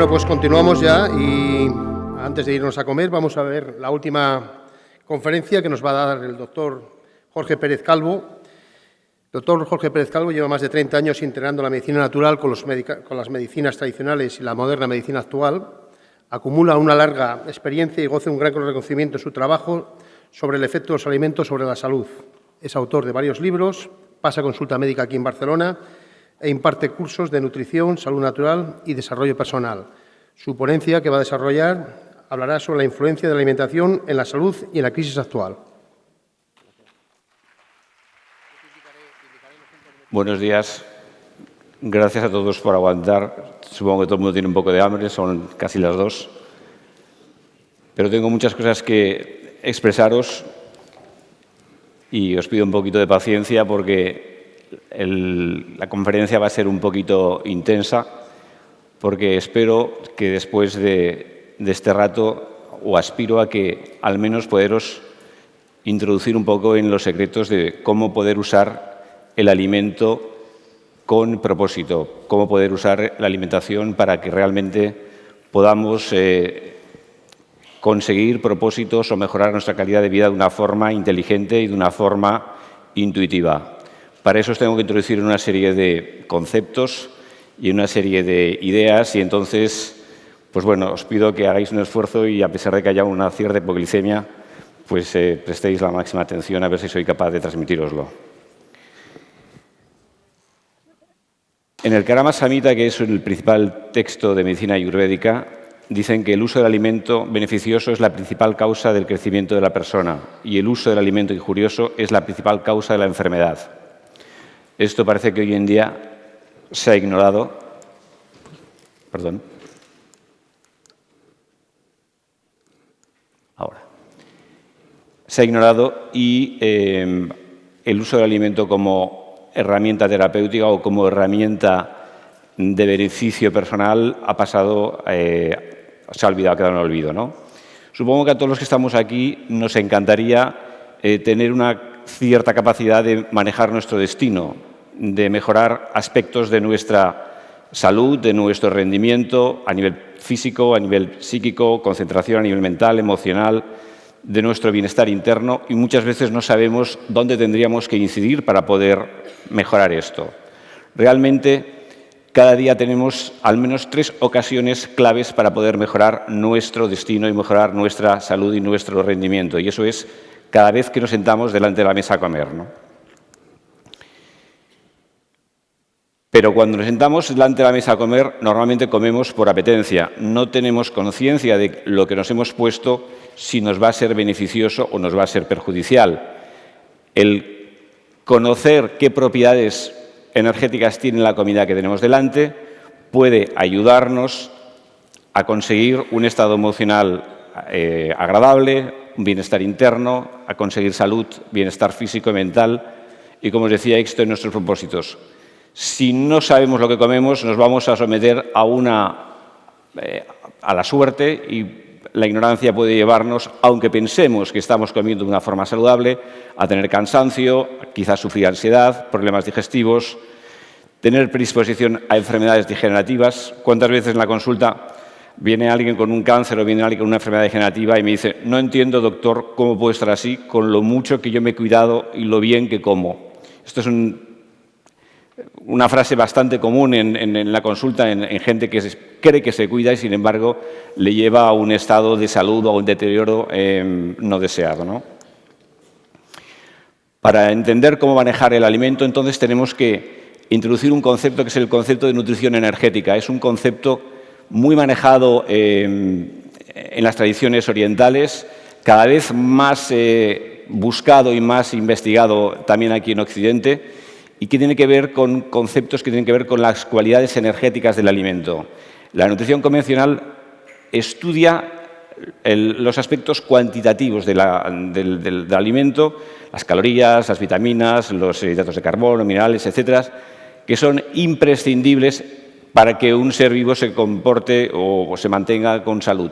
Bueno, pues continuamos ya y antes de irnos a comer vamos a ver la última conferencia que nos va a dar el doctor Jorge Pérez Calvo. El doctor Jorge Pérez Calvo lleva más de 30 años integrando la medicina natural con las medicinas tradicionales y la moderna medicina actual. Acumula una larga experiencia y goza un gran reconocimiento en su trabajo sobre el efecto de los alimentos sobre la salud. Es autor de varios libros, pasa consulta médica aquí en Barcelona e imparte cursos de nutrición, salud natural y desarrollo personal. Su ponencia que va a desarrollar hablará sobre la influencia de la alimentación en la salud y en la crisis actual. Buenos días. Gracias a todos por aguantar. Supongo que todo el mundo tiene un poco de hambre, son casi las 2. Pero tengo muchas cosas que expresaros y os pido un poquito de paciencia porque la conferencia va a ser un poquito intensa, porque espero que después de este rato, o aspiro a que al menos poderos introducir un poco en los secretos de cómo poder usar el alimento con propósito, cómo poder usar la alimentación para que realmente podamos conseguir propósitos o mejorar nuestra calidad de vida de una forma inteligente y de una forma intuitiva. Para eso os tengo que introducir una serie de conceptos y una serie de ideas y entonces, pues bueno, os pido que hagáis un esfuerzo y a pesar de que haya una cierta hipoglicemia, pues prestéis la máxima atención a ver si soy capaz de transmitíroslo. En el Karma Samhita, que es el principal texto de medicina ayurvédica, dicen que el uso del alimento beneficioso es la principal causa del crecimiento de la persona y el uso del alimento injurioso es la principal causa de la enfermedad. Esto parece que hoy en día se ha ignorado. Perdón. Ahora. Se ha ignorado y el uso del alimento como herramienta terapéutica o como herramienta de beneficio personal ha pasado, se ha olvidado, ha quedado en el olvido, ¿no? Supongo que a todos los que estamos aquí nos encantaría tener una cierta capacidad de manejar nuestro destino, de mejorar aspectos de nuestra salud, de nuestro rendimiento a nivel físico, a nivel psíquico, concentración a nivel mental, emocional, de nuestro bienestar interno y muchas veces no sabemos dónde tendríamos que incidir para poder mejorar esto. Realmente, cada día tenemos al menos 3 ocasiones claves para poder mejorar nuestro destino y mejorar nuestra salud y nuestro rendimiento. Y eso es cada vez que nos sentamos delante de la mesa a comer, ¿no? Pero cuando nos sentamos delante de la mesa a comer, normalmente comemos por apetencia. No tenemos conciencia de lo que nos hemos puesto, si nos va a ser beneficioso o nos va a ser perjudicial. El conocer qué propiedades energéticas tiene la comida que tenemos delante puede ayudarnos a conseguir un estado emocional agradable, un bienestar interno, a conseguir salud, bienestar físico y mental y, como os decía, éxito en nuestros propósitos. Si no sabemos lo que comemos, nos vamos a someter a la suerte y la ignorancia puede llevarnos, aunque pensemos que estamos comiendo de una forma saludable, a tener cansancio, quizás sufrir ansiedad, problemas digestivos, tener predisposición a enfermedades degenerativas. ¿Cuántas veces en la consulta viene alguien con un cáncer o viene alguien con una enfermedad degenerativa y me dice: no entiendo, doctor, cómo puedo estar así con lo mucho que yo me he cuidado y lo bien que como? Esto es una frase bastante común en la consulta en gente que cree que se cuida y, sin embargo, le lleva a un estado de salud o a un deterioro no deseado, ¿no? Para entender cómo manejar el alimento, entonces, tenemos que introducir un concepto que es el concepto de nutrición energética. Es un concepto muy manejado en las tradiciones orientales, cada vez más buscado y más investigado también aquí en Occidente, y que tiene que ver con conceptos que tienen que ver con las cualidades energéticas del alimento. La nutrición convencional estudia los aspectos cuantitativos del alimento, las calorías, las vitaminas, los hidratos de carbono, minerales, etcétera, que son imprescindibles para que un ser vivo se comporte o se mantenga con salud.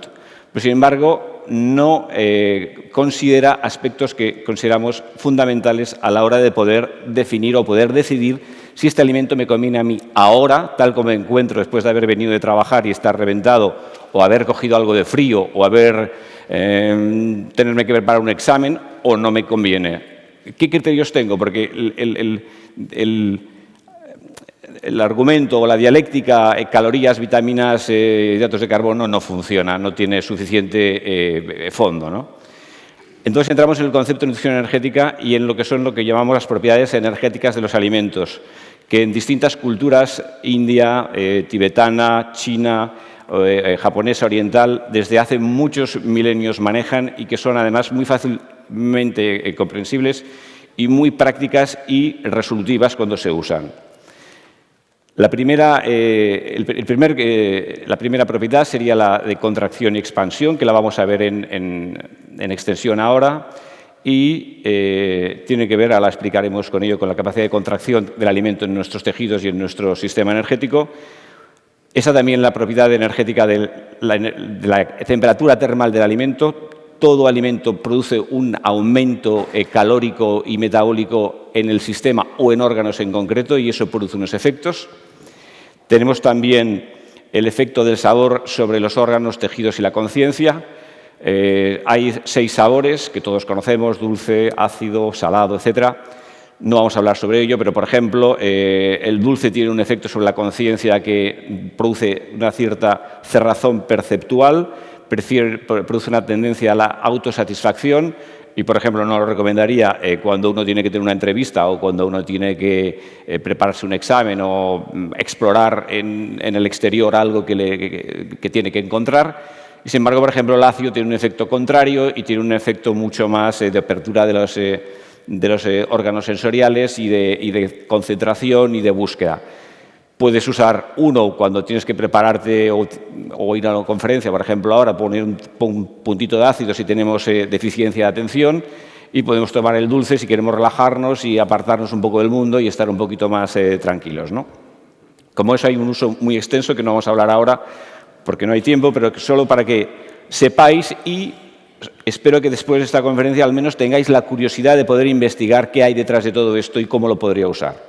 Pero, sin embargo, no considera aspectos que consideramos fundamentales a la hora de poder definir o poder decidir si este alimento me conviene a mí ahora, tal como me encuentro después de haber venido de trabajar y estar reventado, o haber cogido algo de frío, o tenerme que preparar un examen, o no me conviene. ¿Qué criterios tengo? Porque el argumento o la dialéctica calorías, vitaminas, hidratos de carbono no funciona, no tiene suficiente fondo, ¿no? Entonces entramos en el concepto de nutrición energética y en lo que llamamos las propiedades energéticas de los alimentos, que en distintas culturas, India, tibetana, china, japonesa, oriental, desde hace muchos milenios manejan y que son además muy fácilmente comprensibles y muy prácticas y resolutivas cuando se usan. La primera propiedad sería la de contracción y expansión, que la vamos a ver en extensión ahora, y tiene que ver, ahora la explicaremos con ello, con la capacidad de contracción del alimento en nuestros tejidos y en nuestro sistema energético. Esa también la propiedad energética de la temperatura termal del alimento. Todo alimento produce un aumento calórico y metabólico en el sistema o en órganos en concreto, y eso produce unos efectos. Tenemos también el efecto del sabor sobre los órganos, tejidos y la conciencia. Hay 6 sabores que todos conocemos: dulce, ácido, salado, etc. No vamos a hablar sobre ello, pero, por ejemplo, el dulce tiene un efecto sobre la conciencia que produce una cierta cerrazón perceptual, produce una tendencia a la autosatisfacción y, por ejemplo, no lo recomendaría cuando uno tiene que tener una entrevista o cuando uno tiene que prepararse un examen o explorar en el exterior algo que tiene que encontrar. Y, sin embargo, por ejemplo, el ácido tiene un efecto contrario y tiene un efecto mucho más de apertura de los órganos sensoriales y de concentración y de búsqueda. Puedes usar uno cuando tienes que prepararte o ir a una conferencia, por ejemplo, ahora poner un puntito de ácido si tenemos deficiencia de atención, y podemos tomar el dulce si queremos relajarnos y apartarnos un poco del mundo y estar un poquito más tranquilos, ¿no? Como eso hay un uso muy extenso que no vamos a hablar ahora porque no hay tiempo, pero solo para que sepáis, y espero que después de esta conferencia al menos tengáis la curiosidad de poder investigar qué hay detrás de todo esto y cómo lo podría usar.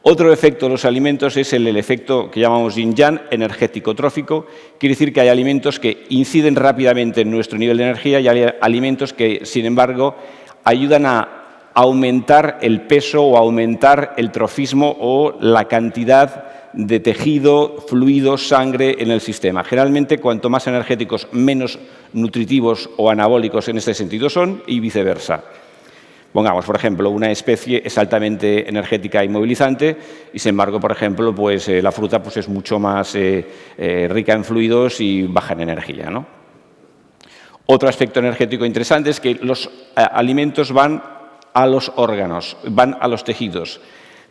Otro efecto de los alimentos es el efecto que llamamos yin-yang, energético-trófico. Quiere decir que hay alimentos que inciden rápidamente en nuestro nivel de energía y hay alimentos que, sin embargo, ayudan a aumentar el peso o aumentar el trofismo o la cantidad de tejido, fluido, sangre en el sistema. Generalmente, cuanto más energéticos, menos nutritivos o anabólicos en este sentido son, y viceversa. Pongamos, por ejemplo, una especie es altamente energética y movilizante y, sin embargo, por ejemplo, pues, la fruta pues, es mucho más rica en fluidos y baja en energía, ¿no? Otro aspecto energético interesante es que los alimentos van a los órganos, van a los tejidos.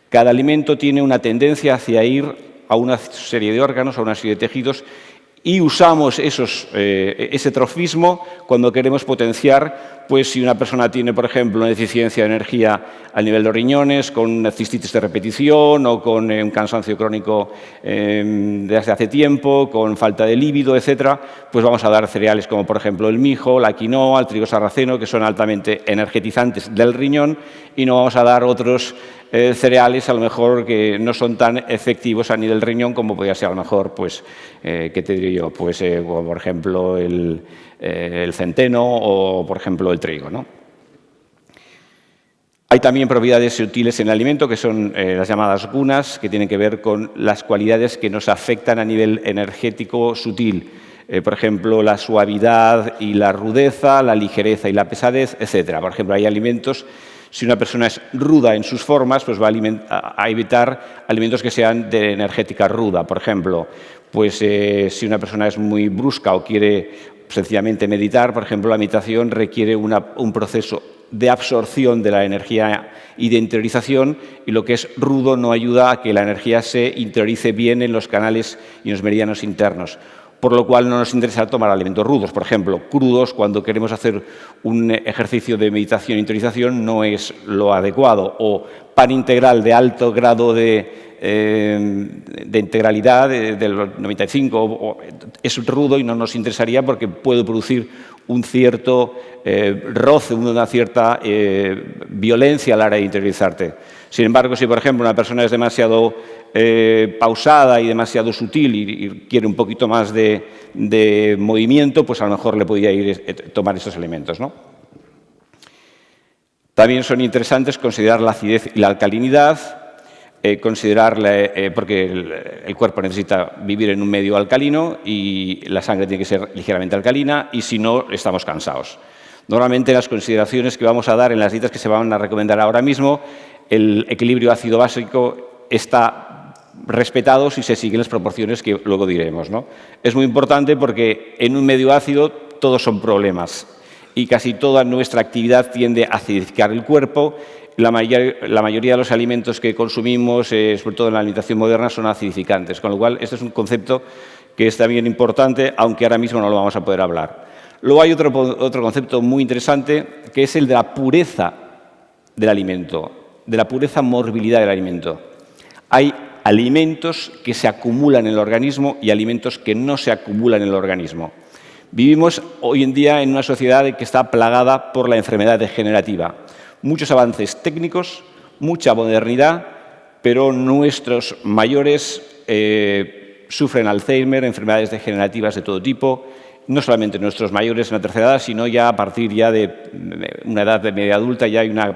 Cada alimento tiene una tendencia hacia ir a una serie de órganos, a una serie de tejidos, y usamos ese trofismo cuando queremos potenciar, pues si una persona tiene, por ejemplo, una deficiencia de energía a nivel de riñones, con una cistitis de repetición o con un cansancio crónico desde hace tiempo, con falta de líbido, etcétera, pues vamos a dar cereales como, por ejemplo, el mijo, la quinoa, el trigo sarraceno, que son altamente energetizantes del riñón, y no vamos a dar otros cereales a lo mejor que no son tan efectivos a nivel del riñón como podría ser a lo mejor, pues, ¿qué te diría yo? Pues, como por ejemplo el centeno o por ejemplo el trigo, ¿no? Hay también propiedades sutiles en el alimento que son las llamadas gunas, que tienen que ver con las cualidades que nos afectan a nivel energético sutil. Por ejemplo, la suavidad y la rudeza, la ligereza y la pesadez, etcétera. Por ejemplo, hay alimentos. Si una persona es ruda en sus formas, pues va a evitar alimentos que sean de energética ruda. Por ejemplo, pues si una persona es muy brusca o quiere sencillamente meditar, por ejemplo, la meditación requiere un proceso de absorción de la energía y de interiorización, y lo que es rudo no ayuda a que la energía se interiorice bien en los canales y en los meridianos internos. Por lo cual no nos interesa tomar alimentos rudos. Por ejemplo, crudos, cuando queremos hacer un ejercicio de meditación e interiorización, no es lo adecuado. O pan integral de alto grado de de integralidad del 95 es rudo y no nos interesaría porque puede producir un cierto roce, una cierta violencia a la hora de interiorizarte. Sin embargo, si por ejemplo una persona es demasiado pausada y demasiado sutil y quiere un poquito más de movimiento, pues a lo mejor le podría tomar esos elementos, ¿no? También son interesantes considerar la acidez y la alcalinidad, porque el cuerpo necesita vivir en un medio alcalino y la sangre tiene que ser ligeramente alcalina y si no, estamos cansados. Normalmente las consideraciones que vamos a dar en las dietas que se van a recomendar ahora mismo, el equilibrio ácido-básico está respetado si se siguen las proporciones que luego diremos, ¿no? Es muy importante porque en un medio ácido todos son problemas y casi toda nuestra actividad tiende a acidificar el cuerpo. La mayoría de los alimentos que consumimos, sobre todo en la alimentación moderna, son acidificantes, con lo cual este es un concepto que es también importante, aunque ahora mismo no lo vamos a poder hablar. Luego hay otro concepto muy interesante, que es el de la pureza del alimento, de la pureza morbilidad del alimento. Hay alimentos que se acumulan en el organismo y alimentos que no se acumulan en el organismo. Vivimos hoy en día en una sociedad que está plagada por la enfermedad degenerativa. Muchos avances técnicos, mucha modernidad, pero nuestros mayores sufren Alzheimer, enfermedades degenerativas de todo tipo, no solamente nuestros mayores en la tercera edad, sino ya a partir ya de una edad de media adulta ya hay una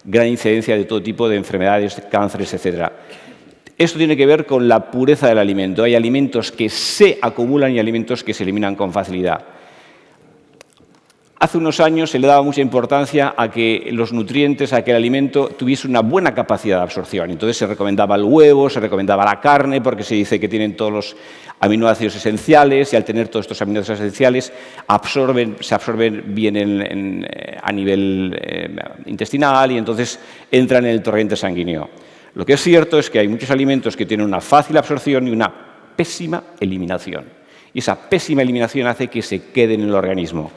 gran incidencia de todo tipo de enfermedades, cánceres, etc. Esto tiene que ver con la pureza del alimento. Hay alimentos que se acumulan y alimentos que se eliminan con facilidad. Hace unos años se le daba mucha importancia a que los nutrientes, a que el alimento tuviese una buena capacidad de absorción. Entonces se recomendaba el huevo, se recomendaba la carne, porque se dice que tienen todos los aminoácidos esenciales y al tener todos estos aminoácidos esenciales se absorben bien a nivel intestinal y entonces entran en el torrente sanguíneo. Lo que es cierto es que hay muchos alimentos que tienen una fácil absorción y una pésima eliminación. Y esa pésima eliminación hace que se queden en el organismo.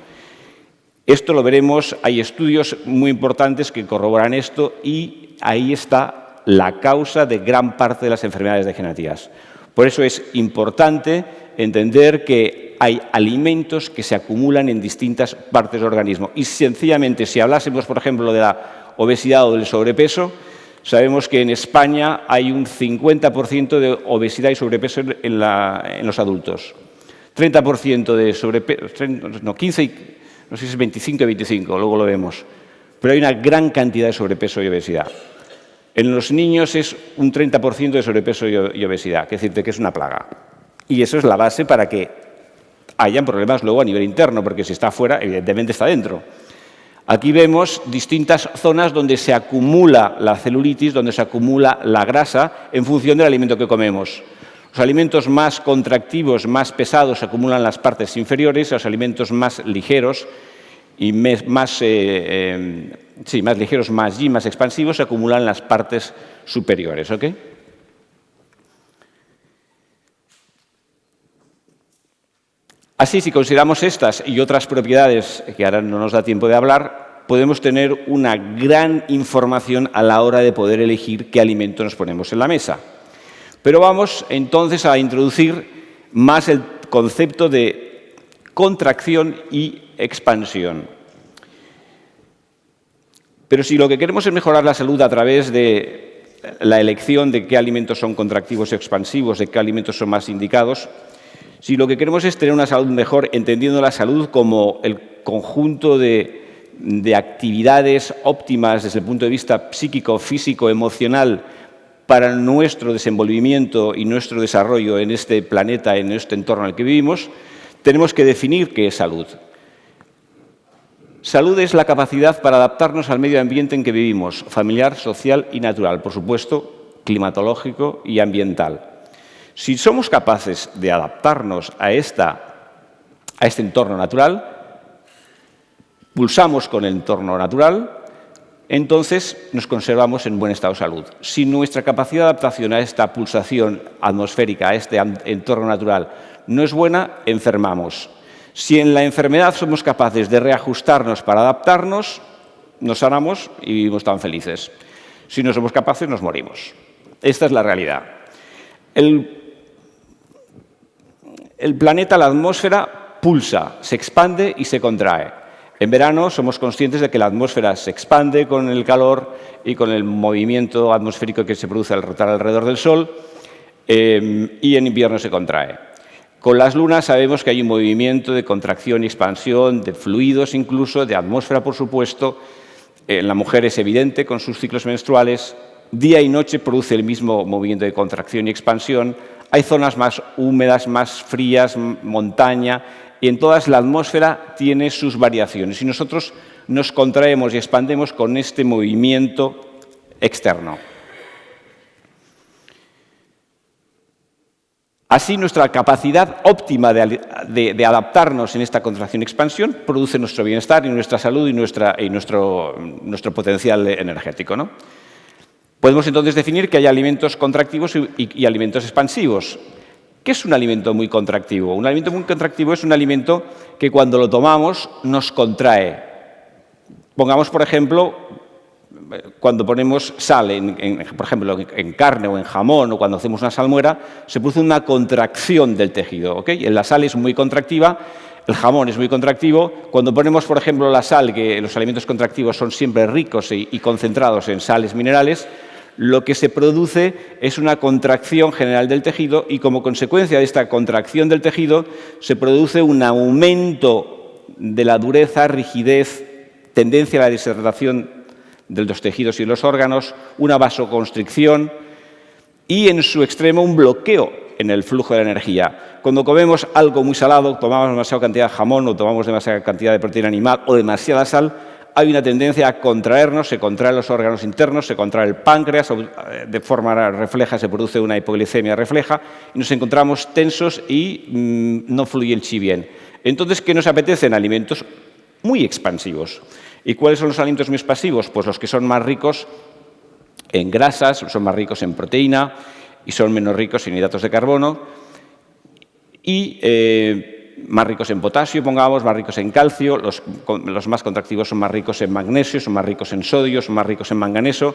Esto lo veremos, hay estudios muy importantes que corroboran esto y ahí está la causa de gran parte de las enfermedades degenerativas. Por eso es importante entender que hay alimentos que se acumulan en distintas partes del organismo. Y sencillamente, si hablásemos, por ejemplo, de la obesidad o del sobrepeso, sabemos que en España hay un 50% de obesidad y sobrepeso en los adultos. 30% de sobrepeso, no, 15 y... No sé si es 25 y 25, luego lo vemos. Pero hay una gran cantidad de sobrepeso y obesidad. En los niños es un 30% de sobrepeso y obesidad, que es decir, que es una plaga. Y eso es la base para que hayan problemas luego a nivel interno, porque si está afuera, evidentemente está dentro. Aquí vemos distintas zonas donde se acumula la celulitis, donde se acumula la grasa en función del alimento que comemos. Los alimentos más contractivos, más pesados, se acumulan en las partes inferiores, los alimentos más ligeros y más ligeros, más expansivos, se acumulan en las partes superiores. ¿Ok? Así, si consideramos estas y otras propiedades que ahora no nos da tiempo de hablar, podemos tener una gran información a la hora de poder elegir qué alimento nos ponemos en la mesa. Pero vamos entonces a introducir más el concepto de contracción y expansión. Pero si lo que queremos es mejorar la salud a través de la elección de qué alimentos son contractivos y expansivos, de qué alimentos son más indicados, si lo que queremos es tener una salud mejor, entendiendo la salud como el conjunto de actividades óptimas desde el punto de vista psíquico, físico, emocional, para nuestro desenvolvimiento y nuestro desarrollo en este planeta, en este entorno en el que vivimos, tenemos que definir qué es salud. Salud es la capacidad para adaptarnos al medio ambiente en que vivimos, familiar, social y natural, por supuesto, climatológico y ambiental. Si somos capaces de adaptarnos a este entorno natural, pulsamos con el entorno natural, entonces nos conservamos en buen estado de salud. Si nuestra capacidad de adaptación a esta pulsación atmosférica, a este entorno natural, no es buena, enfermamos. Si en la enfermedad somos capaces de reajustarnos para adaptarnos, nos sanamos y vivimos tan felices. Si no somos capaces, nos morimos. Esta es la realidad. El planeta, la atmósfera, pulsa, se expande y se contrae. En verano somos conscientes de que la atmósfera se expande con el calor y con el movimiento atmosférico que se produce al rotar alrededor del Sol, y en invierno se contrae. Con las lunas sabemos que hay un movimiento de contracción y expansión, de fluidos incluso, de atmósfera, por supuesto. En la mujer es evidente con sus ciclos menstruales. Día y noche produce el mismo movimiento de contracción y expansión. Hay zonas más húmedas, más frías, montaña, y en todas la atmósfera tiene sus variaciones. Y nosotros nos contraemos y expandemos con este movimiento externo. Así, nuestra capacidad óptima de adaptarnos en esta contracción-expansión produce nuestro bienestar y nuestra salud y nuestro potencial energético, ¿no? Podemos entonces definir que hay alimentos contractivos y alimentos expansivos. ¿Qué es un alimento muy contractivo? Un alimento muy contractivo es un alimento que cuando lo tomamos nos contrae. Pongamos, por ejemplo, cuando ponemos sal, por ejemplo, en carne o en jamón, o cuando hacemos una salmuera, se produce una contracción del tejido, ¿ok? La sal es muy contractiva, el jamón es muy contractivo. Cuando ponemos, por ejemplo, la sal, que los alimentos contractivos son siempre ricos y concentrados en sales minerales, lo que se produce es una contracción general del tejido y, como consecuencia de esta contracción del tejido, se produce un aumento de la dureza, rigidez, tendencia a la deshidratación de los tejidos y los órganos, una vasoconstricción y, en su extremo, un bloqueo en el flujo de la energía. Cuando comemos algo muy salado, tomamos demasiada cantidad de jamón o tomamos demasiada cantidad de proteína animal o demasiada sal, hay una tendencia a contraernos, se contraen los órganos internos, se contrae el páncreas, de forma refleja se produce una hipoglicemia refleja y nos encontramos tensos y no fluye el chi bien. Entonces, ¿qué nos apetecen? Alimentos muy expansivos. ¿Y cuáles son los alimentos muy expansivos? Pues los que son más ricos en grasas, son más ricos en proteína y son menos ricos en hidratos de carbono y más ricos en potasio, pongamos, más ricos en calcio. Los más contractivos son más ricos en magnesio, son más ricos en sodio, son más ricos en manganeso.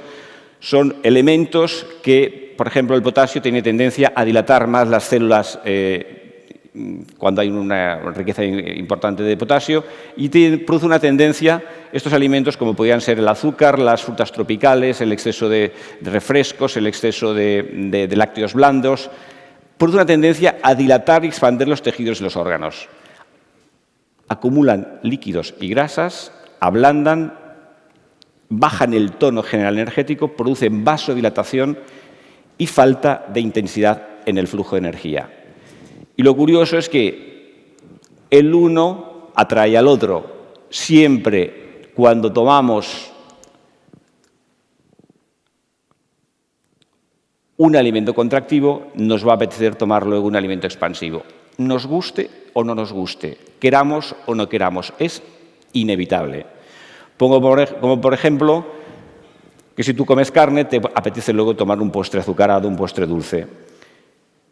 Son elementos que, por ejemplo, el potasio tiene tendencia a dilatar más las células cuando hay una riqueza importante de potasio, y produce una tendencia, estos alimentos, como podrían ser el azúcar, las frutas tropicales, el exceso de refrescos, el exceso de lácteos blandos, produce una tendencia a dilatar y expandir los tejidos y los órganos. Acumulan líquidos y grasas, ablandan, bajan el tono general energético, producen vasodilatación y falta de intensidad en el flujo de energía. Y lo curioso es que el uno atrae al otro. Siempre cuando tomamos un alimento contractivo, nos va a apetecer tomar luego un alimento expansivo. Nos guste o no nos guste, queramos o no queramos, es inevitable. Pongo como por ejemplo que si tú comes carne, te apetece luego tomar un postre azucarado, un postre dulce.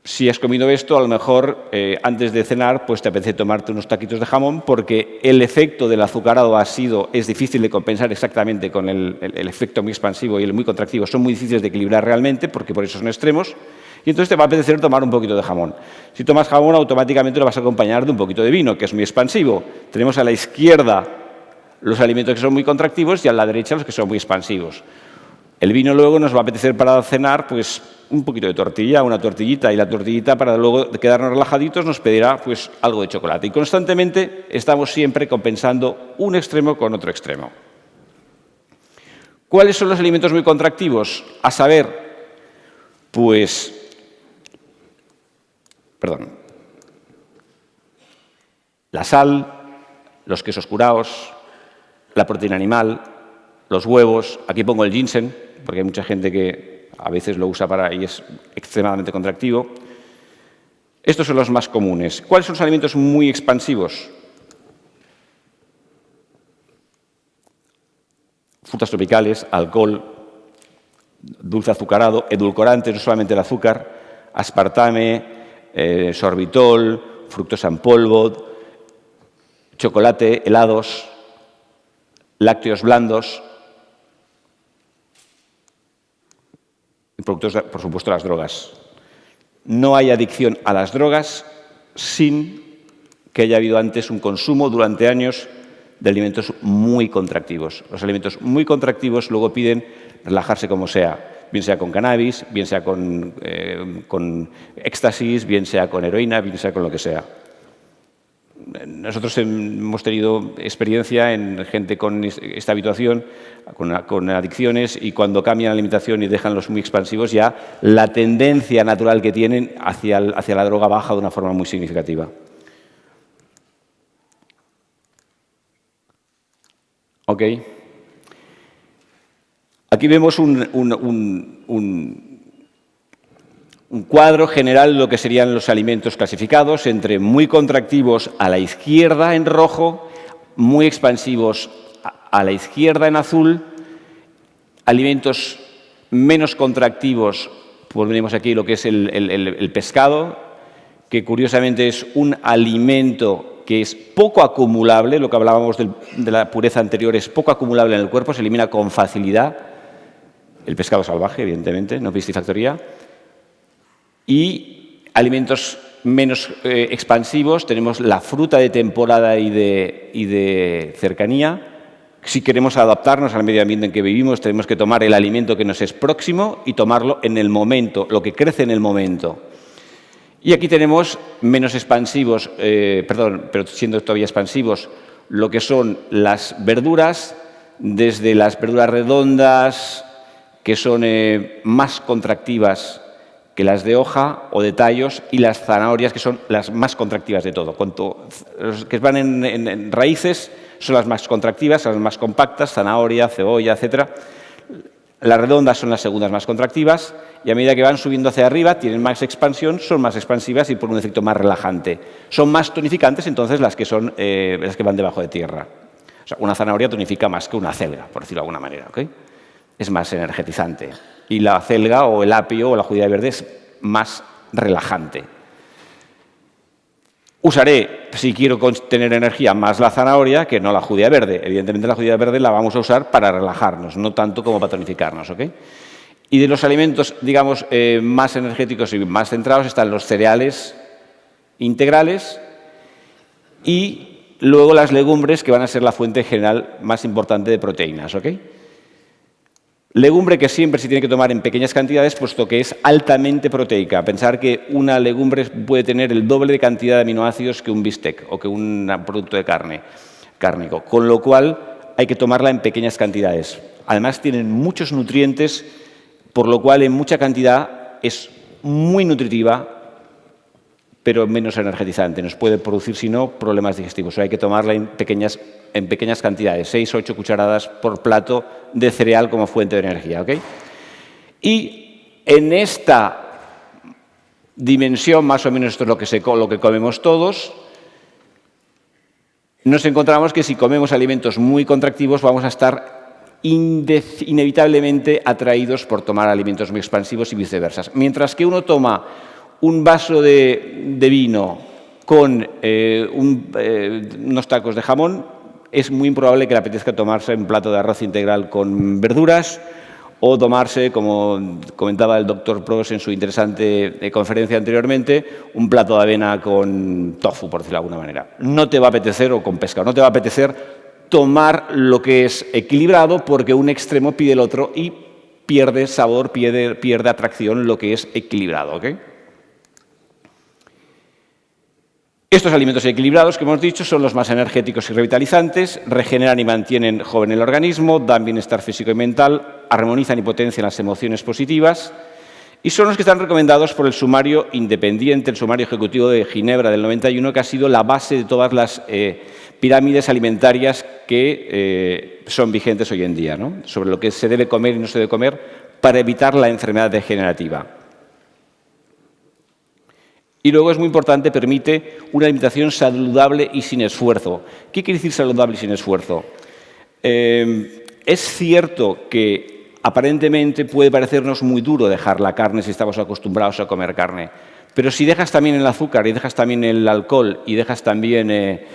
Si has comido esto, a lo mejor antes de cenar pues te apetece tomarte unos taquitos de jamón, porque el efecto del azucarado es difícil de compensar exactamente con el efecto muy expansivo y el muy contractivo. Son muy difíciles de equilibrar realmente, porque por eso son extremos, y entonces te va a apetecer tomar un poquito de jamón. Si tomas jamón, automáticamente lo vas a acompañar de un poquito de vino, que es muy expansivo. Tenemos a la izquierda los alimentos que son muy contractivos y a la derecha los que son muy expansivos. El vino luego nos va a apetecer para cenar pues un poquito de tortilla, una tortillita, y la tortillita, para luego quedarnos relajaditos, nos pedirá pues algo de chocolate. Y constantemente estamos siempre compensando un extremo con otro extremo. ¿Cuáles son los alimentos muy contractivos? A saber, la sal, los quesos curados, la proteína animal, los huevos. Aquí pongo el ginseng, porque hay mucha gente que a veces lo usa y es extremadamente contractivo. Estos son los más comunes. ¿Cuáles son los alimentos muy expansivos? Frutas tropicales, alcohol, dulce azucarado, edulcorantes, no solamente el azúcar, aspartame, sorbitol, fructosa en polvo, chocolate, helados, lácteos blandos. productos, por supuesto, las drogas. No hay adicción a las drogas sin que haya habido antes un consumo durante años de alimentos muy contractivos. Los alimentos muy contractivos luego piden relajarse como sea, bien sea con cannabis, bien sea con éxtasis, bien sea con heroína, bien sea con lo que sea. Nosotros hemos tenido experiencia en gente con esta habituación, con adicciones, y cuando cambian la alimentación y dejan los muy expansivos, ya la tendencia natural que tienen hacia la droga baja de una forma muy significativa. Ok. Aquí vemos un cuadro general de lo que serían los alimentos clasificados, entre muy contractivos a la izquierda en rojo, muy expansivos a la izquierda en azul, alimentos menos contractivos, pues tenemos aquí lo que es el pescado, que curiosamente es un alimento que es poco acumulable, lo que hablábamos de la pureza anterior, es poco acumulable en el cuerpo, se elimina con facilidad. El pescado salvaje, evidentemente, no piscifactoría. Y alimentos menos expansivos, tenemos la fruta de temporada y de cercanía. Si queremos adaptarnos al medio ambiente en que vivimos, tenemos que tomar el alimento que nos es próximo y tomarlo en el momento, lo que crece en el momento. Y aquí tenemos menos expansivos, pero siendo todavía expansivos, lo que son las verduras, desde las verduras redondas, que son más contractivas que las de hoja o de tallos, y las zanahorias, que son las más contractivas de todo. Los que van en raíces son las más contractivas, las más compactas, zanahoria, cebolla, etc. Las redondas son las segundas más contractivas, y a medida que van subiendo hacia arriba, tienen más expansión, son más expansivas y por un efecto más relajante. Son más tonificantes, entonces, las que van debajo de tierra. O sea, una zanahoria tonifica más que una acelga, por decirlo de alguna manera, ¿ok? Es más energetizante. Y la acelga o el apio o la judía verde es más relajante. Usaré, si quiero tener energía, más la zanahoria que no la judía verde. Evidentemente la judía verde la vamos a usar para relajarnos, no tanto como para tonificarnos, ¿ok? Y de los alimentos, digamos, más energéticos y más centrados están los cereales integrales y luego las legumbres, que van a ser la fuente general más importante de proteínas, ¿ok? Legumbre que siempre se tiene que tomar en pequeñas cantidades, puesto que es altamente proteica. Pensar que una legumbre puede tener el doble de cantidad de aminoácidos que un bistec o que un producto de cárnico, con lo cual hay que tomarla en pequeñas cantidades. Además, tienen muchos nutrientes, por lo cual en mucha cantidad es muy nutritiva, pero menos energetizante. Nos puede producir, si no, problemas digestivos. O sea, hay que tomarla en pequeñas cantidades, 6 o 8 cucharadas por plato de cereal como fuente de energía, ¿ok? Y en esta dimensión, más o menos esto es lo que comemos todos, nos encontramos que si comemos alimentos muy contractivos vamos a estar inevitablemente atraídos por tomar alimentos muy expansivos y viceversa. Mientras que uno toma un vaso de vino con unos tacos de jamón, es muy improbable que le apetezca tomarse un plato de arroz integral con verduras o tomarse, como comentaba el doctor Pros en su interesante conferencia anteriormente, un plato de avena con tofu, por decirlo de alguna manera. No te va a apetecer, o con pescado, no te va a apetecer tomar lo que es equilibrado, porque un extremo pide el otro y pierde sabor, pierde atracción lo que es equilibrado, ¿ok? Estos alimentos equilibrados que hemos dicho son los más energéticos y revitalizantes, regeneran y mantienen joven el organismo, dan bienestar físico y mental, armonizan y potencian las emociones positivas y son los que están recomendados por el sumario independiente, el sumario ejecutivo de Ginebra del 91, que ha sido la base de todas las pirámides alimentarias que son vigentes hoy en día, ¿no? Sobre lo que se debe comer y no se debe comer para evitar la enfermedad degenerativa. Y luego es muy importante, permite una alimentación saludable y sin esfuerzo. ¿Qué quiere decir saludable y sin esfuerzo? Es cierto que aparentemente puede parecernos muy duro dejar la carne si estamos acostumbrados a comer carne, pero si dejas también el azúcar y dejas también el alcohol y dejas también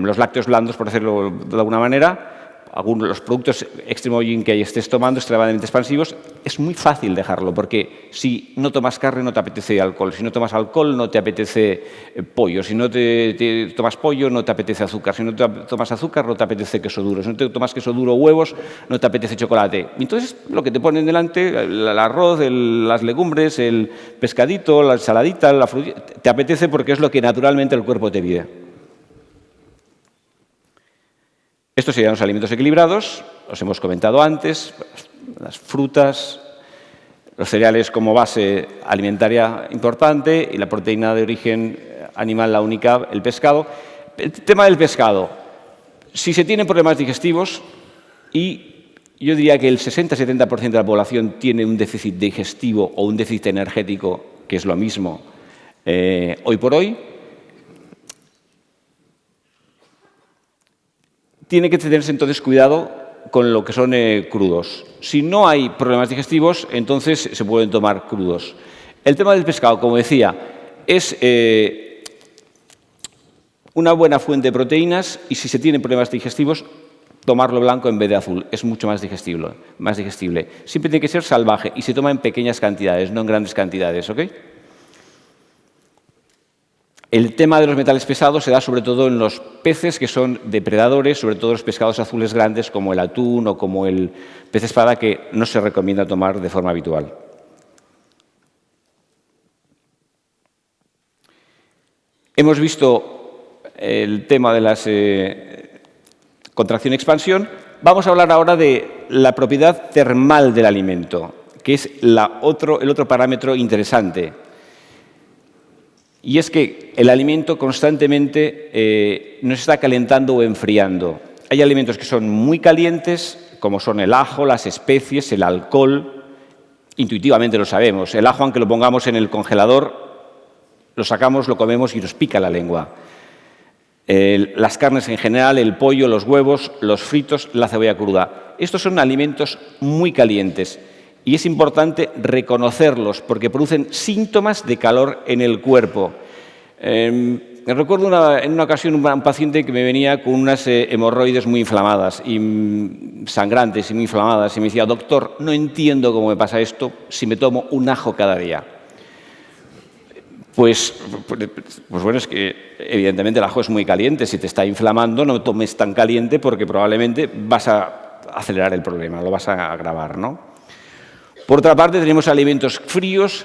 los lácteos blandos, por decirlo de alguna manera, algunos de los productos extremo gin que estés tomando extremadamente expansivos, es muy fácil dejarlo, porque si no tomas carne no te apetece alcohol, si no tomas alcohol no te apetece pollo, si no te tomas pollo no te apetece azúcar, si no te tomas azúcar no te apetece queso duro, si no te tomas queso duro o huevos no te apetece chocolate. Entonces lo que te ponen delante, el arroz, las legumbres, el pescadito, la ensaladita, la frutita, te apetece porque es lo que naturalmente el cuerpo te pide. Estos serían los alimentos equilibrados, los hemos comentado antes, las frutas, los cereales como base alimentaria importante y la proteína de origen animal, la única, el pescado. El tema del pescado, si se tienen problemas digestivos, y yo diría que el 60-70% de la población tiene un déficit digestivo o un déficit energético, que es lo mismo hoy por hoy, tiene que tenerse entonces cuidado con lo que son crudos. Si no hay problemas digestivos, entonces se pueden tomar crudos. El tema del pescado, como decía, es una buena fuente de proteínas y si se tienen problemas digestivos, tomarlo blanco en vez de azul. Es mucho más digestible. Siempre tiene que ser salvaje y se toma en pequeñas cantidades, no en grandes cantidades, ¿ok? El tema de los metales pesados se da sobre todo en los peces que son depredadores, sobre todo los pescados azules grandes como el atún o como el pez espada, que no se recomienda tomar de forma habitual. Hemos visto el tema de las contracción y expansión. Vamos a hablar ahora de la propiedad termal del alimento, que es el otro parámetro interesante. Y es que el alimento constantemente nos está calentando o enfriando. Hay alimentos que son muy calientes, como son el ajo, las especies, el alcohol. Intuitivamente lo sabemos. El ajo, aunque lo pongamos en el congelador, lo sacamos, lo comemos y nos pica la lengua. Las carnes en general, el pollo, los huevos, los fritos, la cebolla cruda. Estos son alimentos muy calientes. Y es importante reconocerlos porque producen síntomas de calor en el cuerpo. Recuerdo en una ocasión un paciente que me venía con unas hemorroides muy inflamadas, y sangrantes y muy inflamadas, y me decía: doctor, no entiendo cómo me pasa esto si me tomo un ajo cada día. Pues bueno, es que evidentemente el ajo es muy caliente. Si te está inflamando, no tomes tan caliente porque probablemente vas a acelerar el problema, lo vas a agravar, ¿no? Por otra parte, tenemos alimentos fríos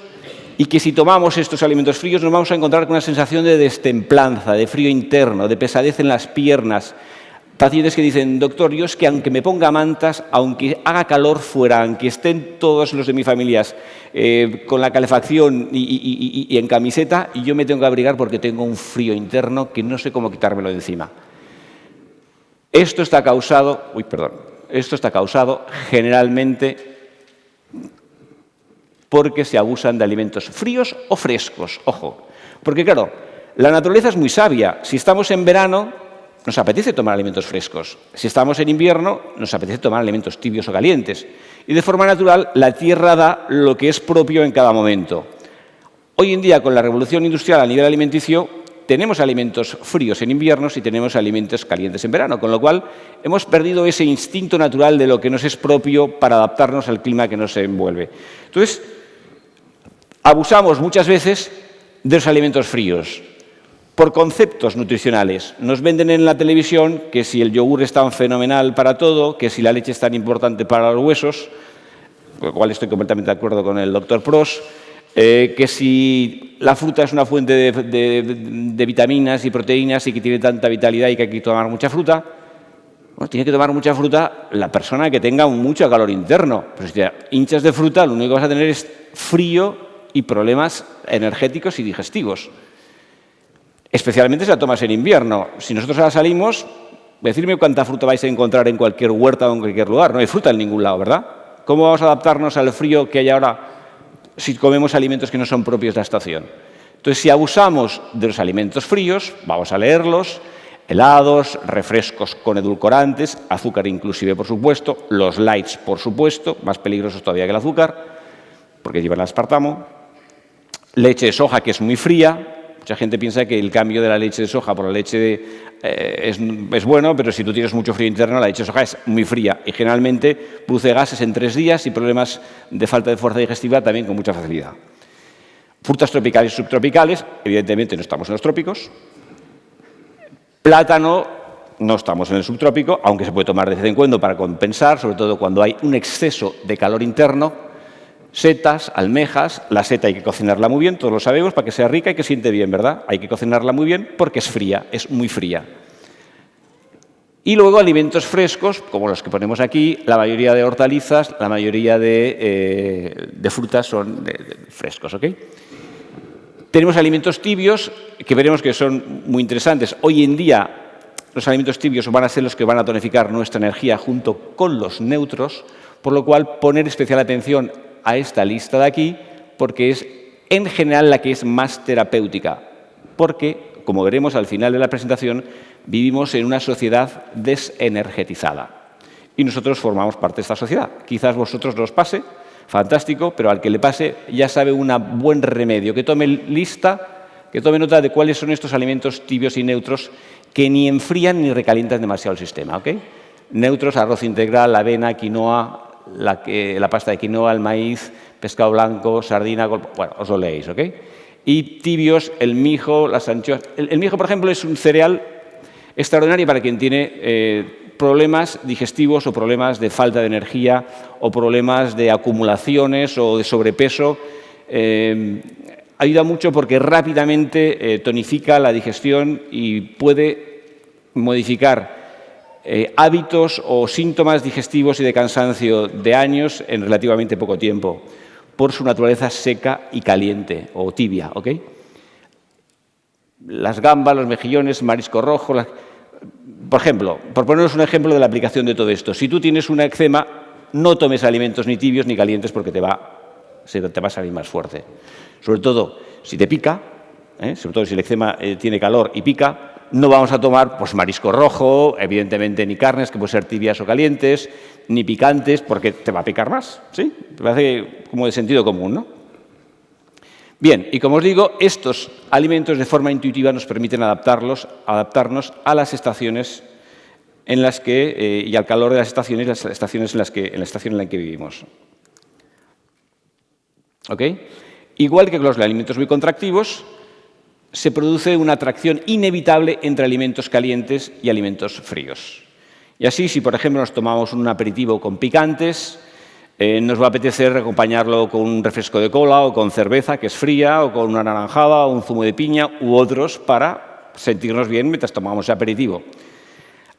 y que si tomamos estos alimentos fríos nos vamos a encontrar con una sensación de destemplanza, de frío interno, de pesadez en las piernas. Pacientes que dicen: doctor, yo es que aunque me ponga mantas, aunque haga calor fuera, aunque estén todos los de mi familia con la calefacción y en camiseta, y yo me tengo que abrigar porque tengo un frío interno que no sé cómo quitármelo de encima. Esto está causado generalmente porque se abusan de alimentos fríos o frescos. Ojo, porque claro, la naturaleza es muy sabia. Si estamos en verano, nos apetece tomar alimentos frescos. Si estamos en invierno, nos apetece tomar alimentos tibios o calientes. Y de forma natural, la tierra da lo que es propio en cada momento. Hoy en día, con la revolución industrial a nivel alimenticio, tenemos alimentos fríos en invierno y tenemos alimentos calientes en verano, con lo cual hemos perdido ese instinto natural de lo que nos es propio para adaptarnos al clima que nos envuelve. Entonces, abusamos muchas veces de los alimentos fríos por conceptos nutricionales. Nos venden en la televisión que si el yogur es tan fenomenal para todo, que si la leche es tan importante para los huesos, con lo cual estoy completamente de acuerdo con el doctor Pros, que si la fruta es una fuente de vitaminas y proteínas y que tiene tanta vitalidad y que hay que tomar mucha fruta. Bueno, tiene que tomar mucha fruta la persona que tenga mucho calor interno. Pero si te hinchas de fruta, lo único que vas a tener es frío y problemas energéticos y digestivos. Especialmente si la tomas en invierno. Si nosotros ahora salimos, decirme cuánta fruta vais a encontrar en cualquier huerta o en cualquier lugar. No hay fruta en ningún lado, ¿verdad? ¿Cómo vamos a adaptarnos al frío que hay ahora si comemos alimentos que no son propios de la estación? Entonces, si abusamos de los alimentos fríos, vamos a leerlos: helados, refrescos con edulcorantes, azúcar inclusive, por supuesto, los lights, por supuesto, más peligrosos todavía que el azúcar, porque llevan aspartamo, leche de soja, que es muy fría, Mucha gente piensa que el cambio de la leche de soja por la leche es bueno, pero si tú tienes mucho frío interno, la leche de soja es muy fría y generalmente produce gases en 3 días y problemas de falta de fuerza digestiva también con mucha facilidad. Frutas tropicales y subtropicales, evidentemente no estamos en los trópicos. Plátano, no estamos en el subtrópico, aunque se puede tomar de vez en cuando para compensar, sobre todo cuando hay un exceso de calor interno. Setas, almejas, la seta hay que cocinarla muy bien, todos lo sabemos, para que sea rica y que siente bien, ¿verdad? Hay que cocinarla muy bien porque es fría, es muy fría. Y luego alimentos frescos, como los que ponemos aquí, la mayoría de hortalizas, la mayoría de frutas son frescos, ¿ok? Tenemos alimentos tibios, que veremos que son muy interesantes. Hoy en día, los alimentos tibios van a ser los que van a tonificar nuestra energía junto con los neutros, por lo cual poner especial atención a esta lista de aquí, porque es en general la que es más terapéutica, porque, como veremos al final de la presentación, vivimos en una sociedad desenergetizada y nosotros formamos parte de esta sociedad. Quizás a vosotros no os pase, fantástico, pero al que le pase ya sabe un buen remedio, que tome lista, que tome nota de cuáles son estos alimentos tibios y neutros que ni enfrían ni recalientan demasiado el sistema, ¿ok? Neutros, arroz integral, avena, quinoa, la pasta de quinoa, el maíz, pescado blanco, sardina, bueno, os lo leéis, ¿ok? Y tibios, el mijo, las anchoas. El mijo, por ejemplo, es un cereal extraordinario para quien tiene problemas digestivos o problemas de falta de energía o problemas de acumulaciones o de sobrepeso. Ayuda mucho porque rápidamente tonifica la digestión y puede modificar hábitos o síntomas digestivos y de cansancio de años en relativamente poco tiempo, por su naturaleza seca y caliente o tibia, ¿ok? Las gambas, los mejillones, marisco rojo. Por ejemplo, por poneros un ejemplo de la aplicación de todo esto, si tú tienes una eczema, no tomes alimentos ni tibios ni calientes porque te va a salir más fuerte. Sobre todo si te pica, sobre todo si el eczema tiene calor y pica, no vamos a tomar pues, marisco rojo, evidentemente ni carnes que pueden ser tibias o calientes, ni picantes porque te va a picar más, ¿sí? Me parece como de sentido común, ¿no? Bien, y como os digo, estos alimentos de forma intuitiva nos permiten adaptarnos a las estaciones en las que, y al calor de las estación en la que vivimos. ¿Ok? Igual que con los alimentos muy contractivos, se produce una atracción inevitable entre alimentos calientes y alimentos fríos. Y así, si por ejemplo nos tomamos un aperitivo con picantes, nos va a apetecer acompañarlo con un refresco de cola o con cerveza, que es fría, o con una naranjada o un zumo de piña u otros para sentirnos bien mientras tomamos ese aperitivo.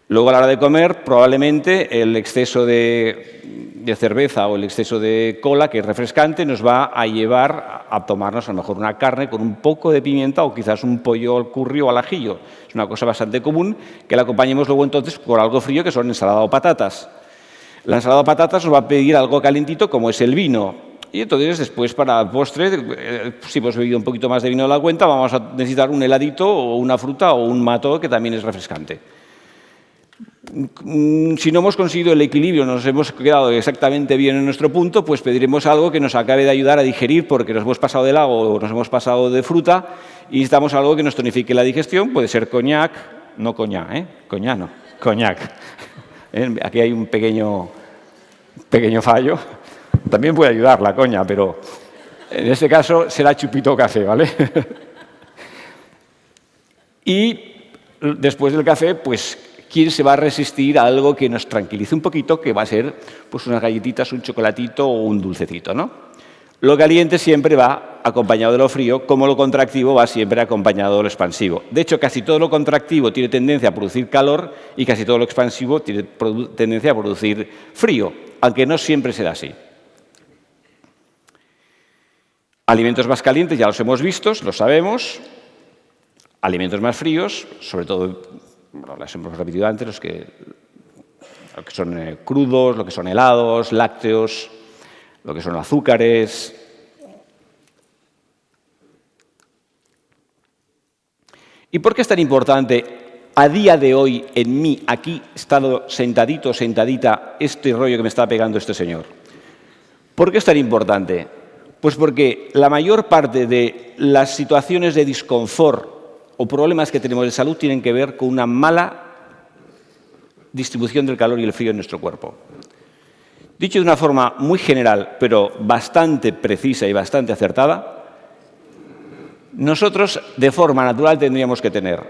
Luego, a la hora de comer, probablemente el exceso de cerveza o el exceso de cola, que es refrescante, nos va a llevar a tomarnos a lo mejor una carne con un poco de pimienta o quizás un pollo al curry o al ajillo. Es una cosa bastante común que la acompañemos luego entonces por algo frío, que son ensalada o patatas. La ensalada de patatas nos va a pedir algo calentito como es el vino. Y entonces después para el postre, si hemos bebido un poquito más de vino de la cuenta, vamos a necesitar un heladito o una fruta o un mato que también es refrescante. Si no hemos conseguido el equilibrio, nos hemos quedado exactamente bien en nuestro punto, pues pediremos algo que nos acabe de ayudar a digerir porque nos hemos pasado de helado o nos hemos pasado de fruta y necesitamos algo que nos tonifique la digestión. Puede ser coñac, no coñac, coñac no, coñac. Aquí hay un pequeño fallo. También puede ayudar la coña, pero en este caso será chupito café, ¿vale? Y después del café, pues ¿quién se va a resistir a algo que nos tranquilice un poquito, que va a ser pues, unas galletitas, un chocolatito o un dulcecito, ¿no? Lo caliente siempre va acompañado de lo frío, como lo contractivo va siempre acompañado de lo expansivo. De hecho, casi todo lo contractivo tiene tendencia a producir calor y casi todo lo expansivo tiene tendencia a producir frío, aunque no siempre será así. Alimentos más calientes ya los hemos visto, lo sabemos. Alimentos más fríos, sobre todo, bueno, las hemos repetido antes, lo que son crudos, lo que son helados, lácteos, lo que son azúcares. ¿Y por qué es tan importante a día de hoy en mí, aquí, estado sentadito, sentadita, este rollo que me está pegando este señor? ¿Por qué es tan importante? Pues porque la mayor parte de las situaciones de disconfort o problemas que tenemos de salud tienen que ver con una mala distribución del calor y el frío en nuestro cuerpo. Dicho de una forma muy general, pero bastante precisa y bastante acertada, nosotros de forma natural tendríamos que tener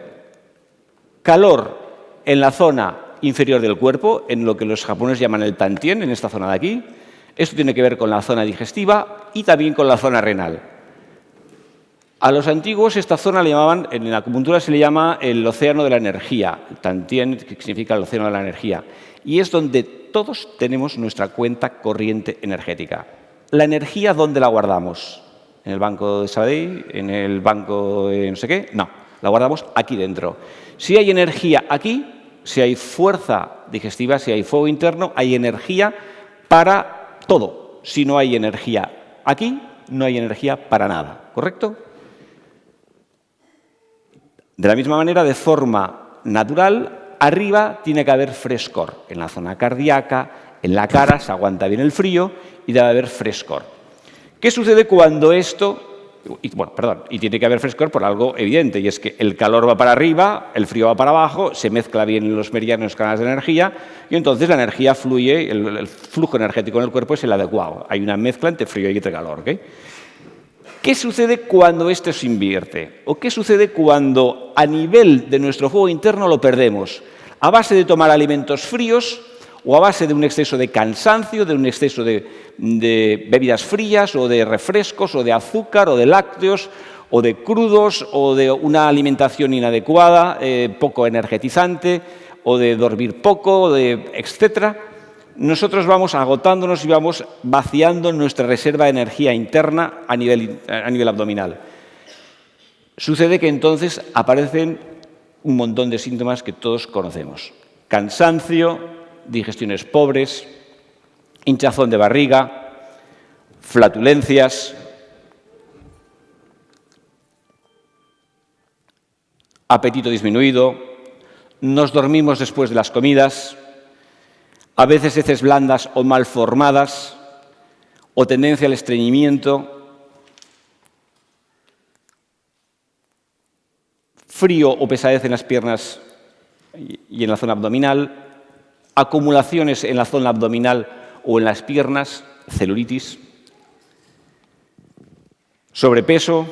calor en la zona inferior del cuerpo, en lo que los japoneses llaman el tantien, en esta zona de aquí. Esto tiene que ver con la zona digestiva y también con la zona renal. A los antiguos esta zona le llamaban, en la acupuntura se le llama el océano de la energía, tantien, que significa el océano de la energía, y es donde todos tenemos nuestra cuenta corriente energética. La energía, ¿dónde la guardamos? ¿En el banco de Sabadell? ¿En el banco de no sé qué? No, la guardamos aquí dentro. Si hay energía aquí, si hay fuerza digestiva, si hay fuego interno, hay energía para todo. Si no hay energía aquí, no hay energía para nada, ¿correcto? De la misma manera, de forma natural, arriba tiene que haber frescor. En la zona cardíaca, en la cara, se aguanta bien el frío y debe haber frescor. ¿Qué sucede cuando esto...? Y tiene que haber frescor por algo evidente, y es que el calor va para arriba, el frío va para abajo, se mezcla bien en los meridianos, los canales de energía, y entonces la energía fluye, el flujo energético en el cuerpo es el adecuado. Hay una mezcla entre frío y entre calor, ¿ok? ¿Qué sucede cuando esto se invierte? ¿O qué sucede cuando a nivel de nuestro fuego interno lo perdemos? A base de tomar alimentos fríos o a base de un exceso de cansancio, de un exceso de bebidas frías o de refrescos o de azúcar o de lácteos o de crudos o de una alimentación inadecuada, poco energetizante o de dormir poco, etcétera. Nosotros vamos agotándonos y vamos vaciando nuestra reserva de energía interna a nivel abdominal. Sucede que entonces aparecen un montón de síntomas que todos conocemos. Cansancio, digestiones pobres, hinchazón de barriga, flatulencias, apetito disminuido, nos dormimos después de las comidas, a veces heces blandas o mal formadas, o tendencia al estreñimiento, frío o pesadez en las piernas y en la zona abdominal, acumulaciones en la zona abdominal o en las piernas, celulitis, sobrepeso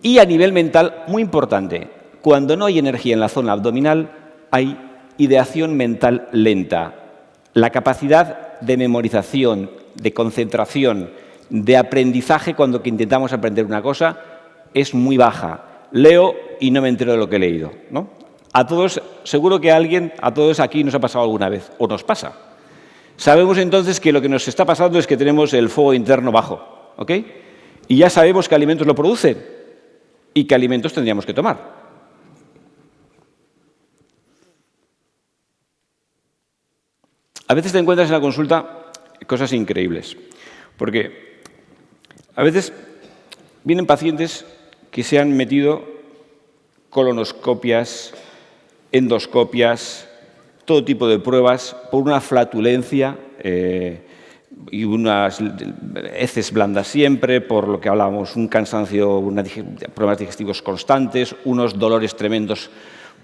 y a nivel mental, muy importante, cuando no hay energía en la zona abdominal, hay ideación mental lenta. La capacidad de memorización, de concentración, de aprendizaje cuando intentamos aprender una cosa es muy baja. Leo y no me entero de lo que he leído, ¿no? A todos, seguro que a todos aquí nos ha pasado alguna vez, o nos pasa. Sabemos entonces que lo que nos está pasando es que tenemos el fuego interno bajo, ¿ok? Y ya sabemos qué alimentos lo producen y qué alimentos tendríamos que tomar. A veces te encuentras en la consulta cosas increíbles, porque a veces vienen pacientes que se han metido colonoscopias, endoscopias, todo tipo de pruebas por una flatulencia y unas heces blandas siempre, por lo que hablábamos, un cansancio, problemas digestivos constantes, unos dolores tremendos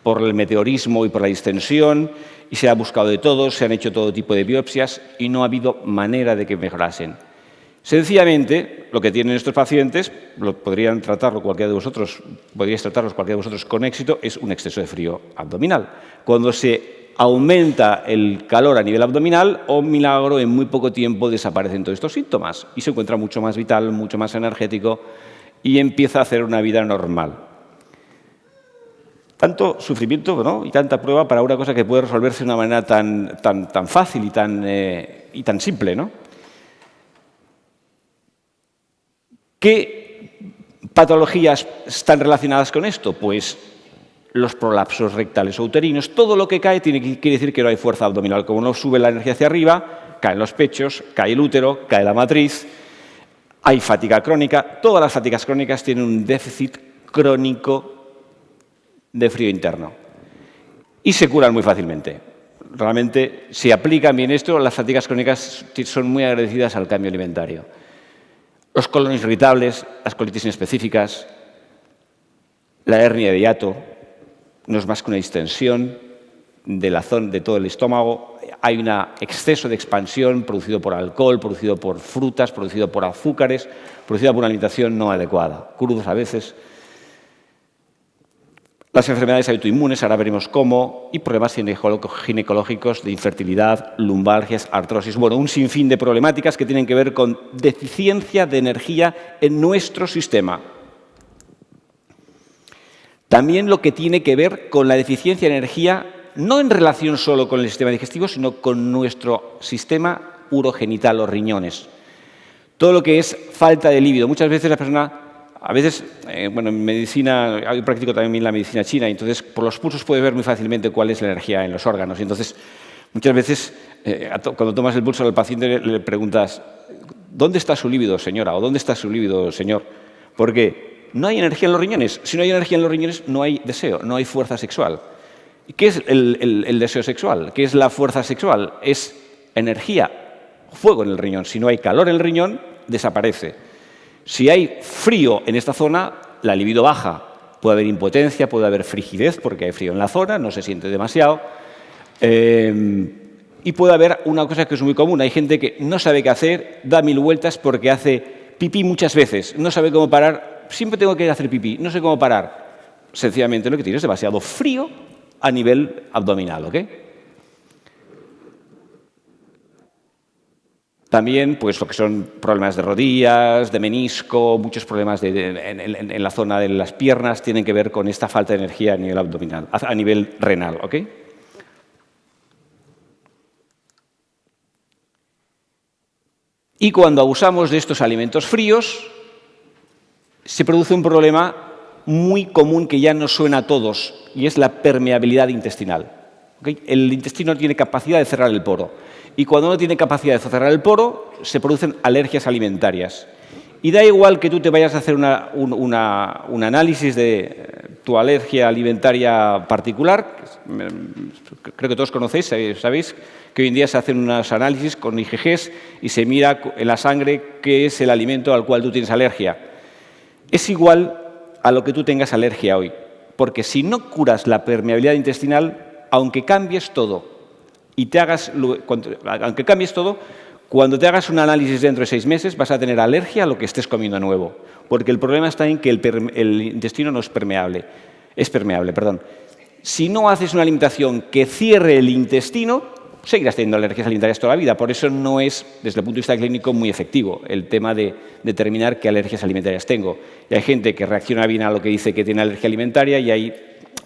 por el meteorismo y por la distensión, y se ha buscado de todo, se han hecho todo tipo de biopsias y no ha habido manera de que mejorasen. Sencillamente, lo que tienen estos pacientes, podríais tratarlos cualquiera de vosotros con éxito, es un exceso de frío abdominal. Cuando se aumenta el calor a nivel abdominal, oh milagro, en muy poco tiempo desaparecen todos estos síntomas y se encuentra mucho más vital, mucho más energético y empieza a hacer una vida normal. Tanto sufrimiento, ¿no? Y tanta prueba para una cosa que puede resolverse de una manera tan fácil y tan simple, ¿no? ¿Qué patologías están relacionadas con esto? Pues los prolapsos rectales o uterinos. Todo lo que cae quiere decir que no hay fuerza abdominal. Como no sube la energía hacia arriba, caen los pechos, cae el útero, cae la matriz, hay fatiga crónica. Todas las fatigas crónicas tienen un déficit crónico de frío interno y se curan muy fácilmente. Realmente, si aplican bien esto, las fatigas crónicas son muy agradecidas al cambio alimentario. los colonos irritables, las colitis inespecíficas, la hernia de hiato, no es más que una distensión de la zona de todo el estómago. Hay un exceso de expansión producido por alcohol, producido por frutas, producido por azúcares, producido por una alimentación no adecuada, crudos a veces. Las enfermedades autoinmunes, ahora veremos cómo, y problemas ginecológicos de infertilidad, lumbalgias, artrosis. Bueno, un sinfín de problemáticas que tienen que ver con deficiencia de energía en nuestro sistema. También lo que tiene que ver con la deficiencia de energía, no en relación solo con el sistema digestivo, sino con nuestro sistema urogenital, los riñones. Todo lo que es falta de líbido. Muchas veces la persona... A veces, bueno, en medicina, yo practico también la medicina china, y entonces por los pulsos puedes ver muy fácilmente cuál es la energía en los órganos. Y entonces, muchas veces, cuando tomas el pulso al paciente, le preguntas, ¿dónde está su líbido, señora? ¿O dónde está su líbido, señor? Porque no hay energía en los riñones. Si no hay energía en los riñones, no hay deseo, no hay fuerza sexual. ¿Y qué es el deseo sexual? ¿Qué es la fuerza sexual? Es energía, fuego en el riñón. Si no hay calor en el riñón, desaparece. Si hay frío en esta zona, la libido baja. Puede haber impotencia, puede haber frigidez porque hay frío en la zona, no se siente demasiado. Y puede haber una cosa que es muy común. Hay gente que no sabe qué hacer, da 1000 vueltas porque hace pipí muchas veces. No sabe cómo parar. Siempre tengo que hacer pipí, no sé cómo parar. Sencillamente lo que tiene es demasiado frío a nivel abdominal, ¿ok? También, pues, lo que son problemas de rodillas, de menisco, muchos problemas en la zona de las piernas tienen que ver con esta falta de energía a nivel abdominal, a nivel renal, ¿ok? Y cuando abusamos de estos alimentos fríos, se produce un problema muy común que ya nos suena a todos, y es la permeabilidad intestinal. ¿Okay? El intestino tiene capacidad de cerrar el poro. Y cuando no tiene capacidad de cerrar el poro, se producen alergias alimentarias. Y da igual que tú te vayas a hacer un análisis de tu alergia alimentaria particular. Creo que todos conocéis, sabéis que hoy en día se hacen unos análisis con IgGs y se mira en la sangre qué es el alimento al cual tú tienes alergia. Es igual a lo que tú tengas alergia hoy. Porque si no curas la permeabilidad intestinal, aunque cambies todo, aunque cambies todo, cuando te hagas un análisis dentro de 6 meses vas a tener alergia a lo que estés comiendo nuevo, porque el problema está en que el intestino no es permeable. Si no haces una alimentación que cierre el intestino, seguirás teniendo alergias alimentarias toda la vida. Por eso no es, desde el punto de vista clínico, muy efectivo el tema de determinar qué alergias alimentarias tengo. Y hay gente que reacciona bien a lo que dice que tiene alergia alimentaria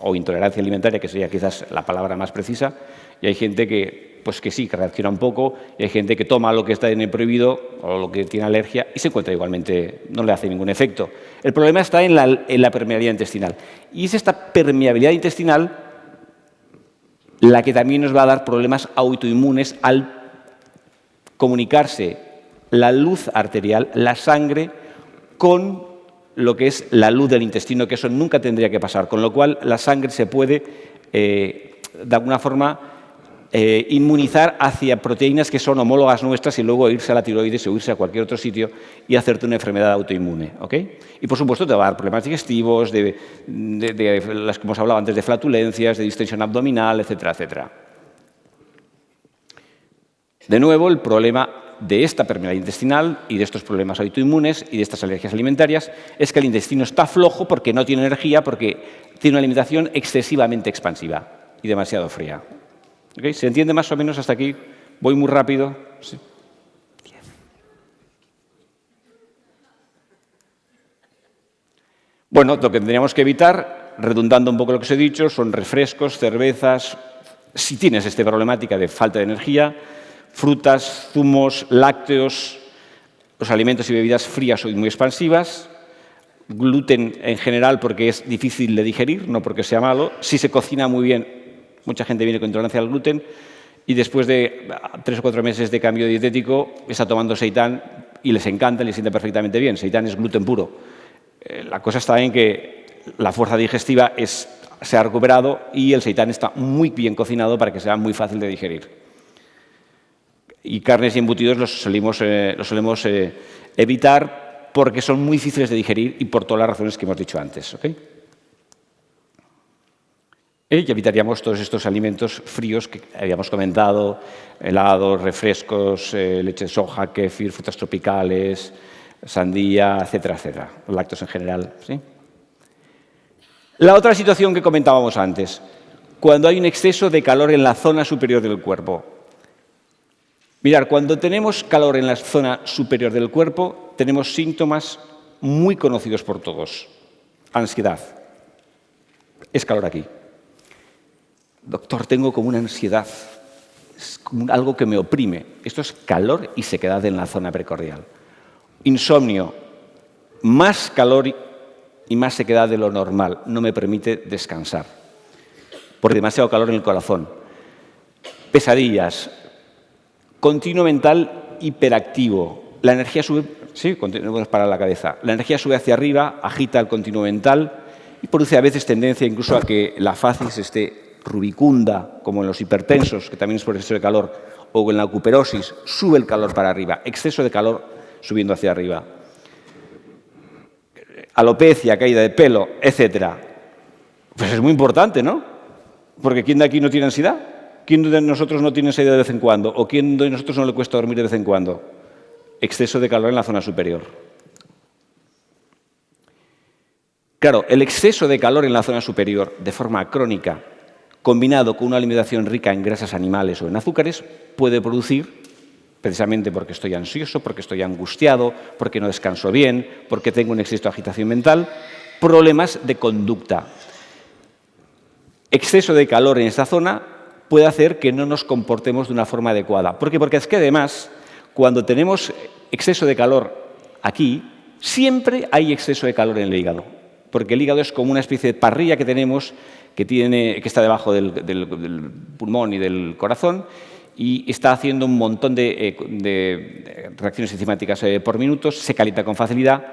o intolerancia alimentaria, que sería quizás la palabra más precisa, y hay gente que sí, que reacciona un poco, y hay gente que toma lo que está en el prohibido o lo que tiene alergia y se encuentra igualmente, no le hace ningún efecto. El problema está en la permeabilidad intestinal. Y es esta permeabilidad intestinal la que también nos va a dar problemas autoinmunes al comunicarse la luz arterial, la sangre, con lo que es la luz del intestino, que eso nunca tendría que pasar, con lo cual la sangre se puede, de alguna forma, inmunizar hacia proteínas que son homólogas nuestras y luego irse a la tiroides o irse a cualquier otro sitio y hacerte una enfermedad autoinmune, ¿ok? Y, por supuesto, te va a dar problemas digestivos, de las que hemos hablado antes, de flatulencias, de distensión abdominal, etcétera, etcétera. De nuevo, el problema de esta permeabilidad intestinal y de estos problemas autoinmunes y de estas alergias alimentarias es que el intestino está flojo porque no tiene energía, porque tiene una alimentación excesivamente expansiva y demasiado fría. ¿Okay? ¿Se entiende más o menos hasta aquí? ¿Voy muy rápido? Sí. Bueno, lo que tendríamos que evitar, redundando un poco lo que os he dicho, son refrescos, cervezas. Si tienes esta problemática de falta de energía, frutas, zumos, lácteos, los alimentos y bebidas frías o muy expansivas, gluten en general porque es difícil de digerir, no porque sea malo. Si se cocina muy bien, mucha gente viene con intolerancia al gluten y después de 3 o 4 meses de cambio dietético está tomando seitán y les encanta y les siente perfectamente bien. Seitán es gluten puro. La cosa está en que la fuerza digestiva se ha recuperado y el seitán está muy bien cocinado para que sea muy fácil de digerir. Y carnes y embutidos los solemos evitar porque son muy difíciles de digerir y por todas las razones que hemos dicho antes. ¿Okay? Y evitaríamos todos estos alimentos fríos que habíamos comentado, helados, refrescos, leche de soja, kéfir, frutas tropicales, sandía, etcétera, etcétera, lácteos en general. ¿Sí? La otra situación que comentábamos antes, cuando hay un exceso de calor en la zona superior del cuerpo. Mirad, cuando tenemos calor en la zona superior del cuerpo, tenemos síntomas muy conocidos por todos. Ansiedad. Es calor aquí. Doctor, tengo como una ansiedad, es como algo que me oprime. Esto es calor y sequedad en la zona precordial. Insomnio, más calor y más sequedad de lo normal, no me permite descansar, por demasiado calor en el corazón. Pesadillas, continuo mental hiperactivo, la energía sube, sí, continuamos para la cabeza, la energía sube hacia arriba, agita el continuo mental y produce a veces tendencia incluso a que la facies esté rubicunda, como en los hipertensos, que también es por exceso de calor, o en la cuperosis, sube el calor para arriba, exceso de calor subiendo hacia arriba. Alopecia, caída de pelo, etcétera. Pues es muy importante, ¿no? Porque ¿quién de aquí no tiene ansiedad? ¿Quién de nosotros no tiene ansiedad de vez en cuando? ¿O quién de nosotros no le cuesta dormir de vez en cuando? Exceso de calor en la zona superior. Claro, el exceso de calor en la zona superior, de forma crónica, combinado con una alimentación rica en grasas animales o en azúcares, puede producir, precisamente porque estoy ansioso, porque estoy angustiado, porque no descanso bien, porque tengo un exceso de agitación mental, problemas de conducta. Exceso de calor en esta zona puede hacer que no nos comportemos de una forma adecuada. ¿Por qué? Porque es que además, cuando tenemos exceso de calor aquí, siempre hay exceso de calor en el hígado, porque el hígado es como una especie de parrilla que tenemos que está debajo del pulmón y del corazón y está haciendo un montón de reacciones enzimáticas por minutos, se calienta con facilidad,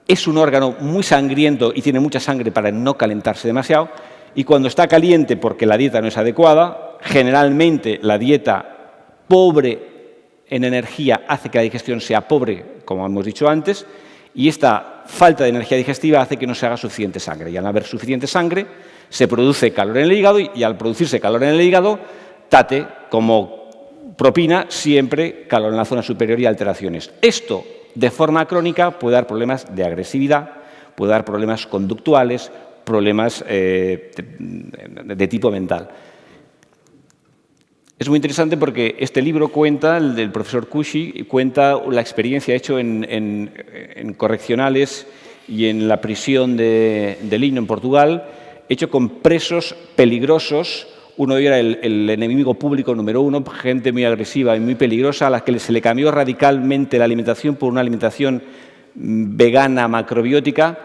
es un órgano muy sangriento y tiene mucha sangre para no calentarse demasiado y cuando está caliente porque la dieta no es adecuada, generalmente la dieta pobre en energía hace que la digestión sea pobre, como hemos dicho antes, y esta falta de energía digestiva hace que no se haga suficiente sangre. Y al no haber suficiente sangre, se produce calor en el hígado y al producirse calor en el hígado, tate como propina siempre calor en la zona superior y alteraciones. Esto, de forma crónica, puede dar problemas de agresividad, puede dar problemas conductuales, problemas de tipo mental. Es muy interesante porque este libro cuenta, el del profesor Cushy, cuenta la experiencia hecho en correccionales y en la prisión de Linho, en Portugal, hecho con presos peligrosos. Uno de ellos era el enemigo público número uno, gente muy agresiva y muy peligrosa, a la que se le cambió radicalmente la alimentación por una alimentación vegana, macrobiótica,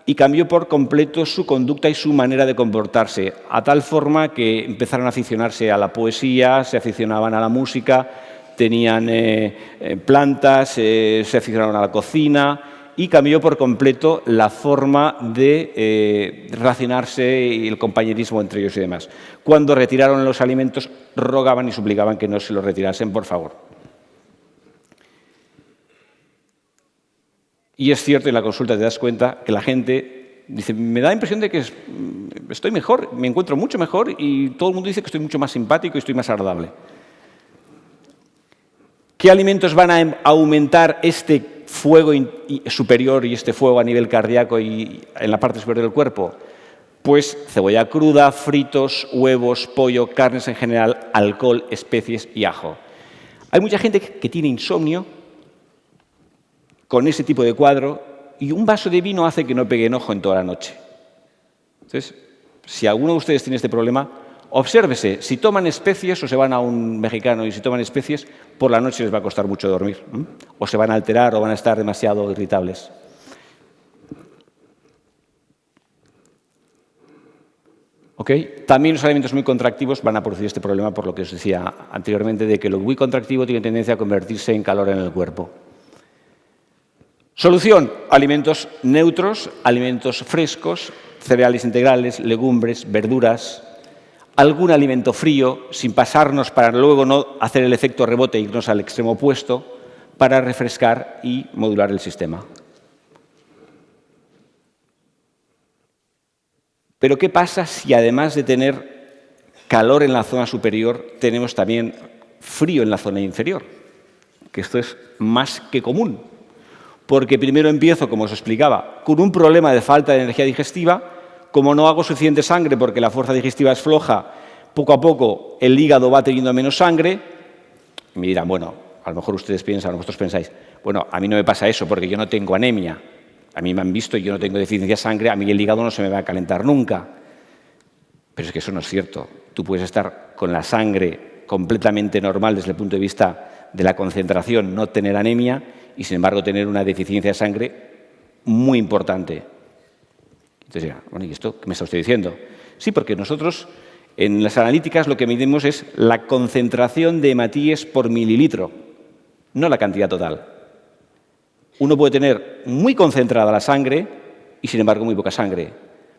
y cambió por completo su conducta y su manera de comportarse, a tal forma que empezaron a aficionarse a la poesía, se aficionaban a la música, tenían plantas, se aficionaron a la cocina y cambió por completo la forma de relacionarse y el compañerismo entre ellos y demás. Cuando retiraron los alimentos, rogaban y suplicaban que no se los retirasen, por favor. Y es cierto, en la consulta te das cuenta que la gente dice, me da la impresión de que estoy mejor, me encuentro mucho mejor y todo el mundo dice que estoy mucho más simpático y estoy más agradable. ¿Qué alimentos van a aumentar este fuego superior y este fuego a nivel cardíaco y en la parte superior del cuerpo? Pues cebolla cruda, fritos, huevos, pollo, carnes en general, alcohol, especies y ajo. Hay mucha gente que tiene insomnio con ese tipo de cuadro y un vaso de vino hace que no pegue ojo en toda la noche. Entonces, si alguno de ustedes tiene este problema, obsérvese, si toman especies o se van a un mexicano y si toman especies, por la noche les va a costar mucho dormir, o se van a alterar o van a estar demasiado irritables. ¿Okay? También los alimentos muy contractivos van a producir este problema, por lo que os decía anteriormente, de que lo muy contractivo tiene tendencia a convertirse en calor en el cuerpo. Solución, alimentos neutros, alimentos frescos, cereales integrales, legumbres, verduras, algún alimento frío, sin pasarnos para luego no hacer el efecto rebote e irnos al extremo opuesto, para refrescar y modular el sistema. Pero ¿qué pasa si además de tener calor en la zona superior, tenemos también frío en la zona inferior? Que esto es más que común. Porque primero empiezo, como os explicaba, con un problema de falta de energía digestiva. Como no hago suficiente sangre porque la fuerza digestiva es floja, poco a poco el hígado va teniendo menos sangre. Y me dirán, bueno, a lo mejor ustedes piensan, vosotros pensáis, bueno, a mí no me pasa eso porque yo no tengo anemia. A mí me han visto y yo no tengo deficiencia de sangre, a mí el hígado no se me va a calentar nunca. Pero es que eso no es cierto. Tú puedes estar con la sangre completamente normal desde el punto de vista de la concentración, no tener anemia y, sin embargo, tener una deficiencia de sangre muy importante. Entonces dirá, bueno, ¿y esto qué me está usted diciendo? Sí, porque nosotros en las analíticas lo que medimos es la concentración de hematíes por mililitro, no la cantidad total. Uno puede tener muy concentrada la sangre y, sin embargo, muy poca sangre.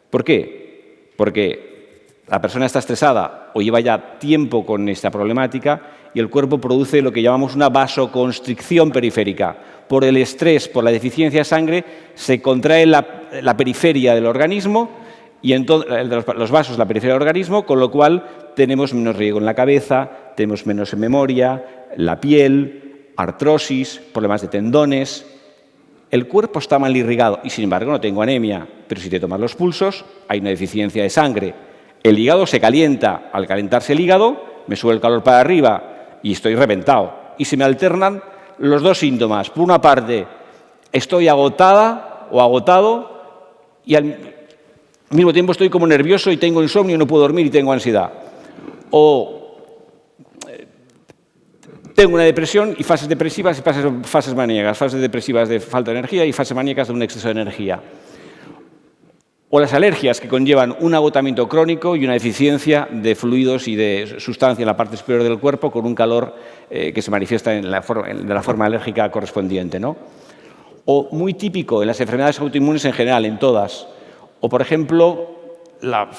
¿Por qué? Porque la persona está estresada o lleva ya tiempo con esta problemática y el cuerpo produce lo que llamamos una vasoconstricción periférica. Por el estrés, por la deficiencia de sangre, se contrae la periferia del organismo y los vasos, la periferia del organismo, con lo cual tenemos menos riego en la cabeza, tenemos menos memoria, la piel, artrosis, problemas de tendones. El cuerpo está mal irrigado y, sin embargo, no tengo anemia. Pero si te tomas los pulsos, hay una deficiencia de sangre. El hígado se calienta. Al calentarse el hígado, me sube el calor para arriba y estoy reventado. Y se me alternan los dos síntomas. Por una parte, estoy agotada o agotado y al mismo tiempo estoy como nervioso y tengo insomnio, no puedo dormir y tengo ansiedad. O tengo una depresión y fases depresivas y fases maníacas, fases depresivas de falta de energía y fases maníacas de un exceso de energía. O las alergias, que conllevan un agotamiento crónico y una deficiencia de fluidos y de sustancia en la parte superior del cuerpo con un calor que se manifiesta de la forma alérgica correspondiente, ¿no? O muy típico en las enfermedades autoinmunes en general, en todas. O, por ejemplo, la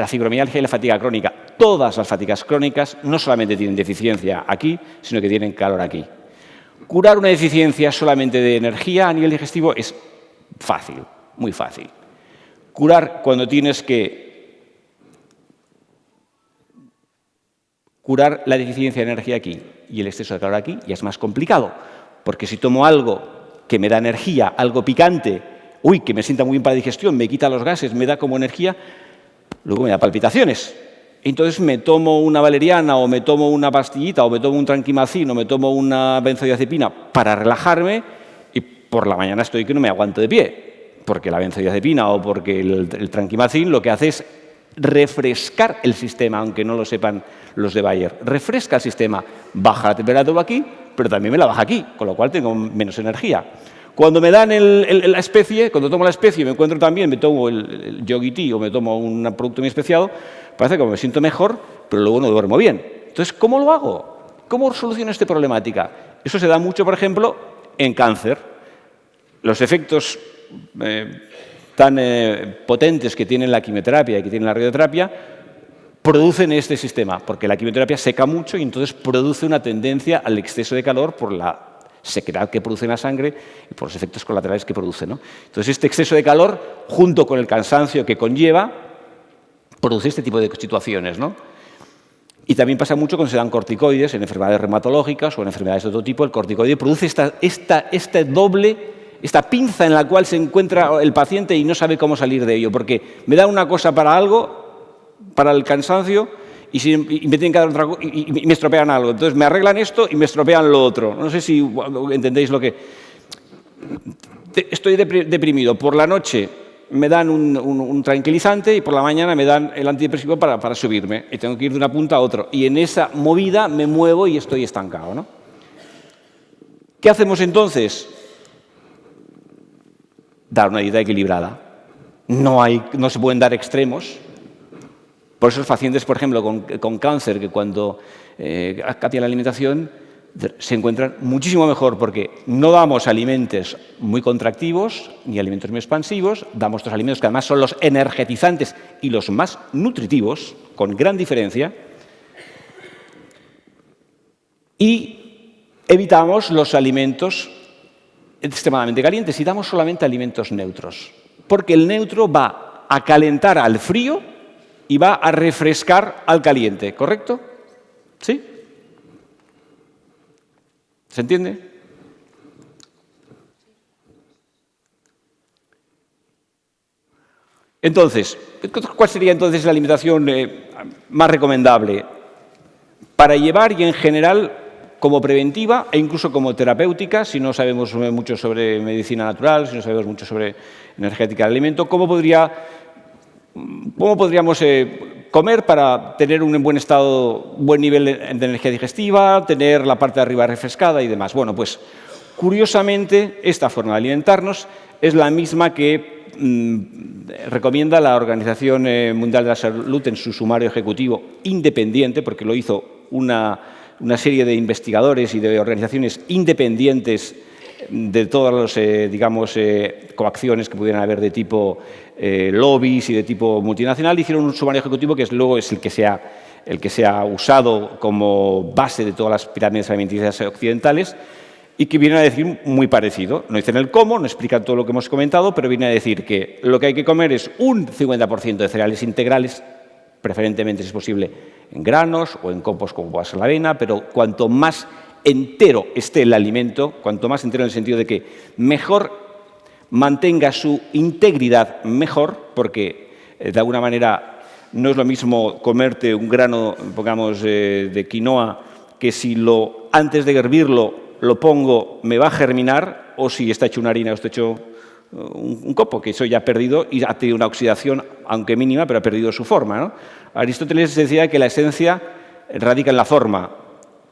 fibromialgia y la fatiga crónica. Todas las fatigas crónicas no solamente tienen deficiencia aquí, sino que tienen calor aquí. Curar una deficiencia solamente de energía a nivel digestivo es fácil, muy fácil. Curar cuando tienes que curar la deficiencia de energía aquí y el exceso de calor aquí ya es más complicado, porque si tomo algo que me da energía, algo picante, que me sienta muy bien para la digestión, me quita los gases, me da como energía, luego me da palpitaciones. Entonces me tomo una valeriana o me tomo una pastillita o me tomo un tranquimacin o me tomo una benzodiazepina para relajarme y por la mañana estoy que no me aguanto de pie. Porque la benzodiazepina o porque el tranquimacin lo que hace es refrescar el sistema, aunque no lo sepan los de Bayer. Refresca el sistema, baja la temperatura aquí, pero también me la baja aquí, con lo cual tengo menos energía. Cuando me dan la especie, cuando tomo la especie me encuentro también, me tomo el yogi tea o me tomo un producto muy especiado, parece que me siento mejor, pero luego no duermo bien. Entonces, ¿cómo lo hago? ¿Cómo soluciono esta problemática? Eso se da mucho, por ejemplo, en cáncer. Los efectos tan potentes que tiene la quimioterapia y que tiene la radioterapia producen este sistema, porque la quimioterapia seca mucho y entonces produce una tendencia al exceso de calor por la sequedad que produce en la sangre y por los efectos colaterales que produce, ¿no? Entonces, este exceso de calor, junto con el cansancio que conlleva, produce este tipo de situaciones, ¿no? Y también pasa mucho cuando se dan corticoides en enfermedades reumatológicas o en enfermedades de otro tipo. El corticoide produce esta pinza en la cual se encuentra el paciente y no sabe cómo salir de ello, porque me dan una cosa para algo, para el cansancio, y me tienen que dar otra cosa y me estropean algo. Entonces me arreglan esto y me estropean lo otro. No sé si entendéis lo que... Estoy deprimido. Por la noche me dan un tranquilizante y por la mañana me dan el antidepresivo para subirme. Y tengo que ir de una punta a otra. Y en esa movida me muevo y estoy estancado, ¿no? ¿Qué hacemos entonces? Dar una dieta equilibrada. No se pueden dar extremos. Por eso los pacientes, por ejemplo, con cáncer, que cuando cambian la alimentación, se encuentran muchísimo mejor porque no damos alimentos muy contractivos ni alimentos muy expansivos, damos estos alimentos que además son los energetizantes y los más nutritivos, con gran diferencia, y evitamos los alimentos extremadamente calientes y damos solamente alimentos neutros, porque el neutro va a calentar al frío y va a refrescar al caliente, ¿correcto? ¿Sí? ¿Se entiende? Entonces, ¿cuál sería entonces la alimentación más recomendable? Para llevar y en general como preventiva e incluso como terapéutica, si no sabemos mucho sobre medicina natural, si no sabemos mucho sobre energética del alimento, ¿cómo podríamos comer para tener un buen estado, buen nivel de energía digestiva, tener la parte de arriba refrescada y demás? Bueno, pues curiosamente esta forma de alimentarnos es la misma que recomienda la Organización Mundial de la Salud en su sumario ejecutivo independiente, porque lo hizo una serie de investigadores y de organizaciones independientes de todas las, digamos, coacciones que pudieran haber de tipo lobbies y de tipo multinacional. Hicieron un sumario ejecutivo que luego es el que se ha usado como base de todas las pirámides alimenticias occidentales y que viene a decir muy parecido. No dicen el cómo, no explican todo lo que hemos comentado, pero viene a decir que lo que hay que comer es un 50% de cereales integrales, preferentemente, si es posible, en granos o en compost como pueda ser la avena, pero cuanto más entero esté el alimento, cuanto más entero en el sentido de que mejor mantenga su integridad, mejor, porque de alguna manera no es lo mismo comerte un grano, pongamos, de quinoa, que si antes de hervirlo lo pongo, me va a germinar, o si está hecho una harina o está hecho un copo, que eso ya ha perdido y ha tenido una oxidación, aunque mínima, pero ha perdido su forma, ¿no? Aristóteles decía que la esencia radica en la forma.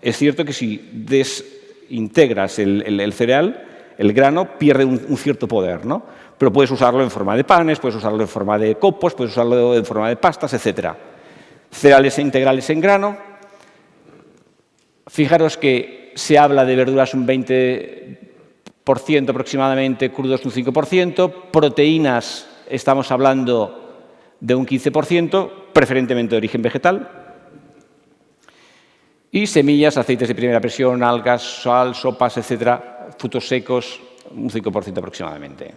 Es cierto que si desintegras el cereal, el grano pierde un cierto poder, ¿no? Pero puedes usarlo en forma de panes, puedes usarlo en forma de copos, puedes usarlo en forma de pastas, etc. Cereales integrales en grano. Fijaros que se habla de verduras un 20% aproximadamente, crudos un 5%, proteínas estamos hablando de un 15%, preferentemente de origen vegetal, y semillas, aceites de primera presión, algas, sal, sopas, etcétera, frutos secos, un 5% aproximadamente.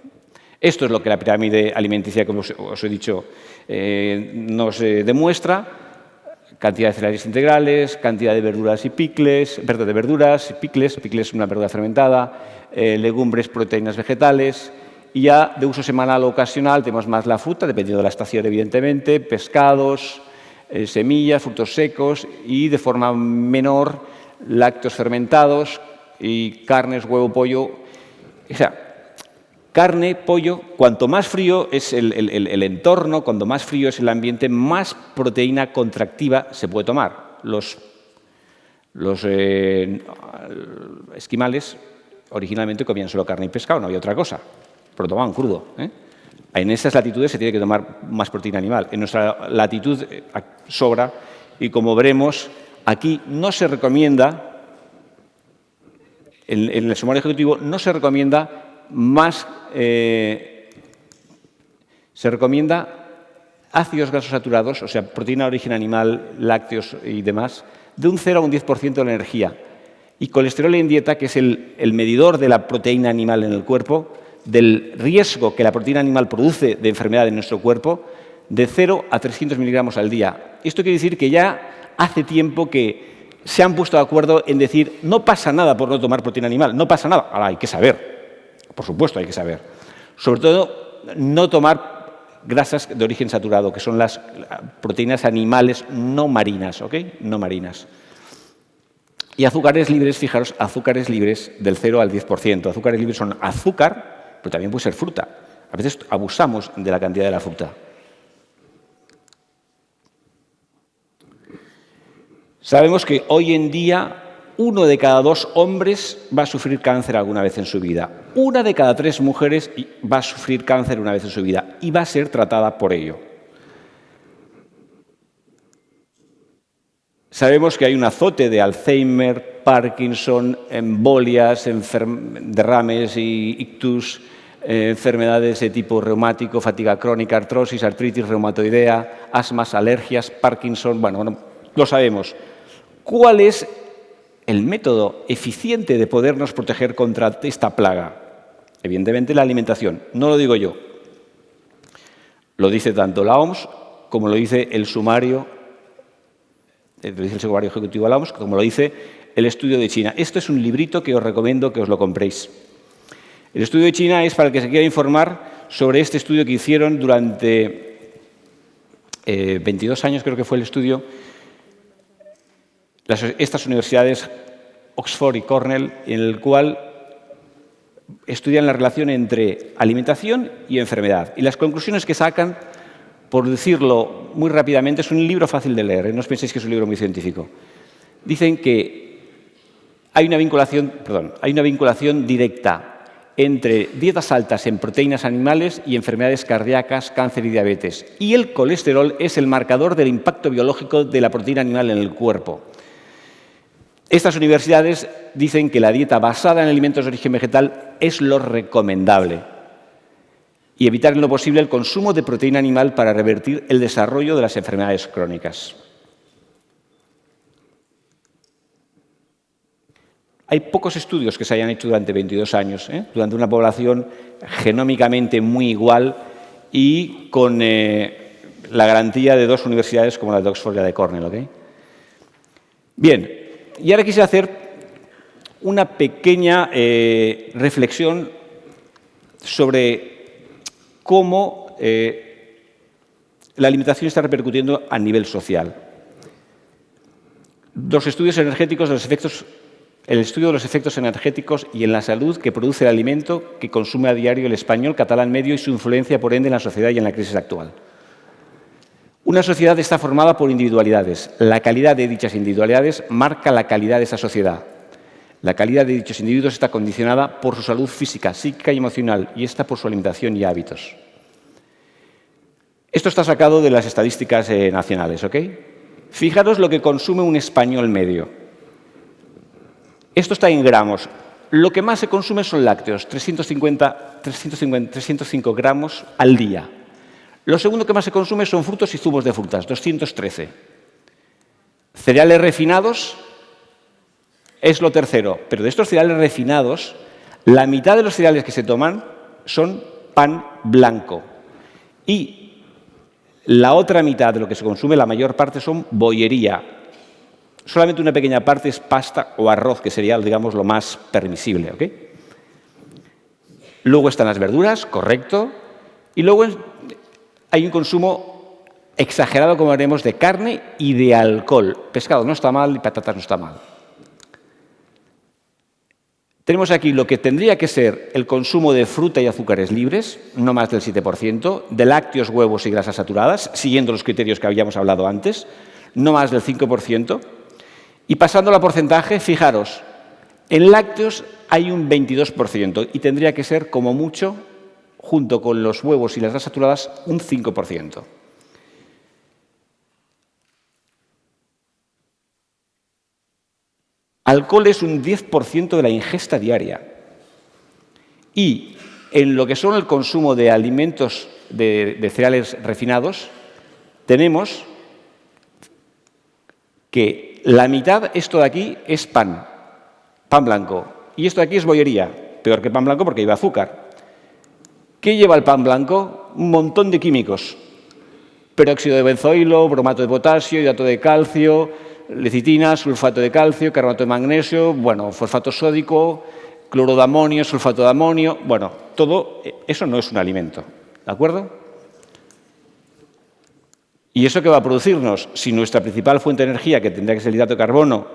Esto es lo que la pirámide alimenticia, como os he dicho, nos demuestra. Cantidad de cereales integrales, cantidad de verduras y picles, picles una verdura fermentada, legumbres, proteínas vegetales, y ya de uso semanal o ocasional tenemos más la fruta, dependiendo de la estación evidentemente, pescados, semillas, frutos secos y de forma menor lácteos fermentados y carnes, huevo, pollo. O sea, carne, pollo, cuanto más frío es el entorno, cuanto más frío es el ambiente, más proteína contractiva se puede tomar. Los esquimales originalmente comían solo carne y pescado, no había otra cosa, pero lo tomaban crudo. En esas latitudes se tiene que tomar más proteína animal. En nuestra latitud sobra y, como veremos, aquí no se recomienda, en el sumario ejecutivo no se recomienda más, se recomienda ácidos grasos saturados, o sea, proteína de origen animal, lácteos y demás, de un 0 a un 10% de la energía. Y colesterol en dieta, que es el medidor de la proteína animal en el cuerpo, del riesgo que la proteína animal produce de enfermedad en nuestro cuerpo, de 0 a 300 miligramos al día. Esto quiere decir que ya hace tiempo que se han puesto de acuerdo en decir no pasa nada por no tomar proteína animal, no pasa nada. Ahora hay que saber, por supuesto hay que saber. Sobre todo, no tomar grasas de origen saturado, que son las proteínas animales no marinas, ¿ok? No marinas. Y azúcares libres, fijaros, azúcares libres del 0 al 10%. Azúcares libres son azúcar, pero también puede ser fruta. A veces abusamos de la cantidad de la fruta. Sabemos que hoy en día 1 de cada 2 hombres va a sufrir cáncer alguna vez en su vida. 1 de cada 3 mujeres va a sufrir cáncer una vez en su vida y va a ser tratada por ello. Sabemos que hay un azote de Alzheimer, Parkinson, embolias, derrames y ictus, enfermedades de tipo reumático, fatiga crónica, artrosis, artritis reumatoidea, asmas, alergias, Parkinson. Bueno, lo sabemos. ¿Cuál es el método eficiente de podernos proteger contra esta plaga? Evidentemente la alimentación, no lo digo yo. Lo dice tanto la OMS como lo dice el sumario, lo dice el sumario ejecutivo de la OMS, como lo dice el estudio de China. Esto es un librito que os recomiendo que os lo compréis. El estudio de China es para el que se quiera informar sobre este estudio que hicieron durante 22 años, creo que fue el estudio, estas universidades, Oxford y Cornell, en el cual estudian la relación entre alimentación y enfermedad. Y las conclusiones que sacan, por decirlo muy rápidamente, es un libro fácil de leer, no os penséis que es un libro muy científico. Dicen que hay una vinculación directa entre dietas altas en proteínas animales y enfermedades cardíacas, cáncer y diabetes. Y el colesterol es el marcador del impacto biológico de la proteína animal en el cuerpo. Estas universidades dicen que la dieta basada en alimentos de origen vegetal es lo recomendable y evitar en lo posible el consumo de proteína animal para revertir el desarrollo de las enfermedades crónicas. Hay pocos estudios que se hayan hecho durante 22 años, durante una población genómicamente muy igual y con la garantía de dos universidades como la de Oxford y la de Cornell. ¿Okay? Bien. Y ahora quisiera hacer una pequeña reflexión sobre cómo la alimentación está repercutiendo a nivel social. Los estudios energéticos, el estudio de los efectos energéticos y en la salud que produce el alimento que consume a diario el español, catalán medio y su influencia, por ende, en la sociedad y en la crisis actual. Una sociedad está formada por individualidades. La calidad de dichas individualidades marca la calidad de esa sociedad. La calidad de dichos individuos está condicionada por su salud física, psíquica y emocional, y esta por su alimentación y hábitos. Esto está sacado de las estadísticas nacionales, ¿ok? Fijaros lo que consume un español medio. Esto está en gramos. Lo que más se consume son lácteos, 305 gramos al día. Lo segundo que más se consume son frutos y zumos de frutas, 213. Cereales refinados es lo tercero, pero de estos cereales refinados, la mitad de los cereales que se toman son pan blanco. Y la otra mitad de lo que se consume, la mayor parte, son bollería. Solamente una pequeña parte es pasta o arroz, que sería, digamos, lo más permisible. ¿Ok? Luego están las verduras, correcto. Y luego hay un consumo exagerado, como veremos, de carne y de alcohol. Pescado no está mal y patatas no está mal. Tenemos aquí lo que tendría que ser el consumo de fruta y azúcares libres, no más del 7%, de lácteos, huevos y grasas saturadas, siguiendo los criterios que habíamos hablado antes, no más del 5%. Y pasando a porcentaje, fijaros, en lácteos hay un 22% y tendría que ser, como mucho, junto con los huevos y las grasas saturadas, un 5%. Alcohol es un 10% de la ingesta diaria. Y en lo que son el consumo de alimentos de cereales refinados, tenemos que la mitad, esto de aquí, es pan blanco. Y esto de aquí es bollería, peor que pan blanco porque lleva azúcar. ¿Qué lleva el pan blanco? Un montón de químicos. Peróxido de benzoilo, bromato de potasio, hidrato de calcio, lecitina, sulfato de calcio, carbonato de magnesio, fosfato sódico, cloro de amonio, sulfato de amonio. Todo eso no es un alimento, ¿de acuerdo? ¿Y eso qué va a producirnos? Si nuestra principal fuente de energía, que tendría que ser el hidrato de carbono,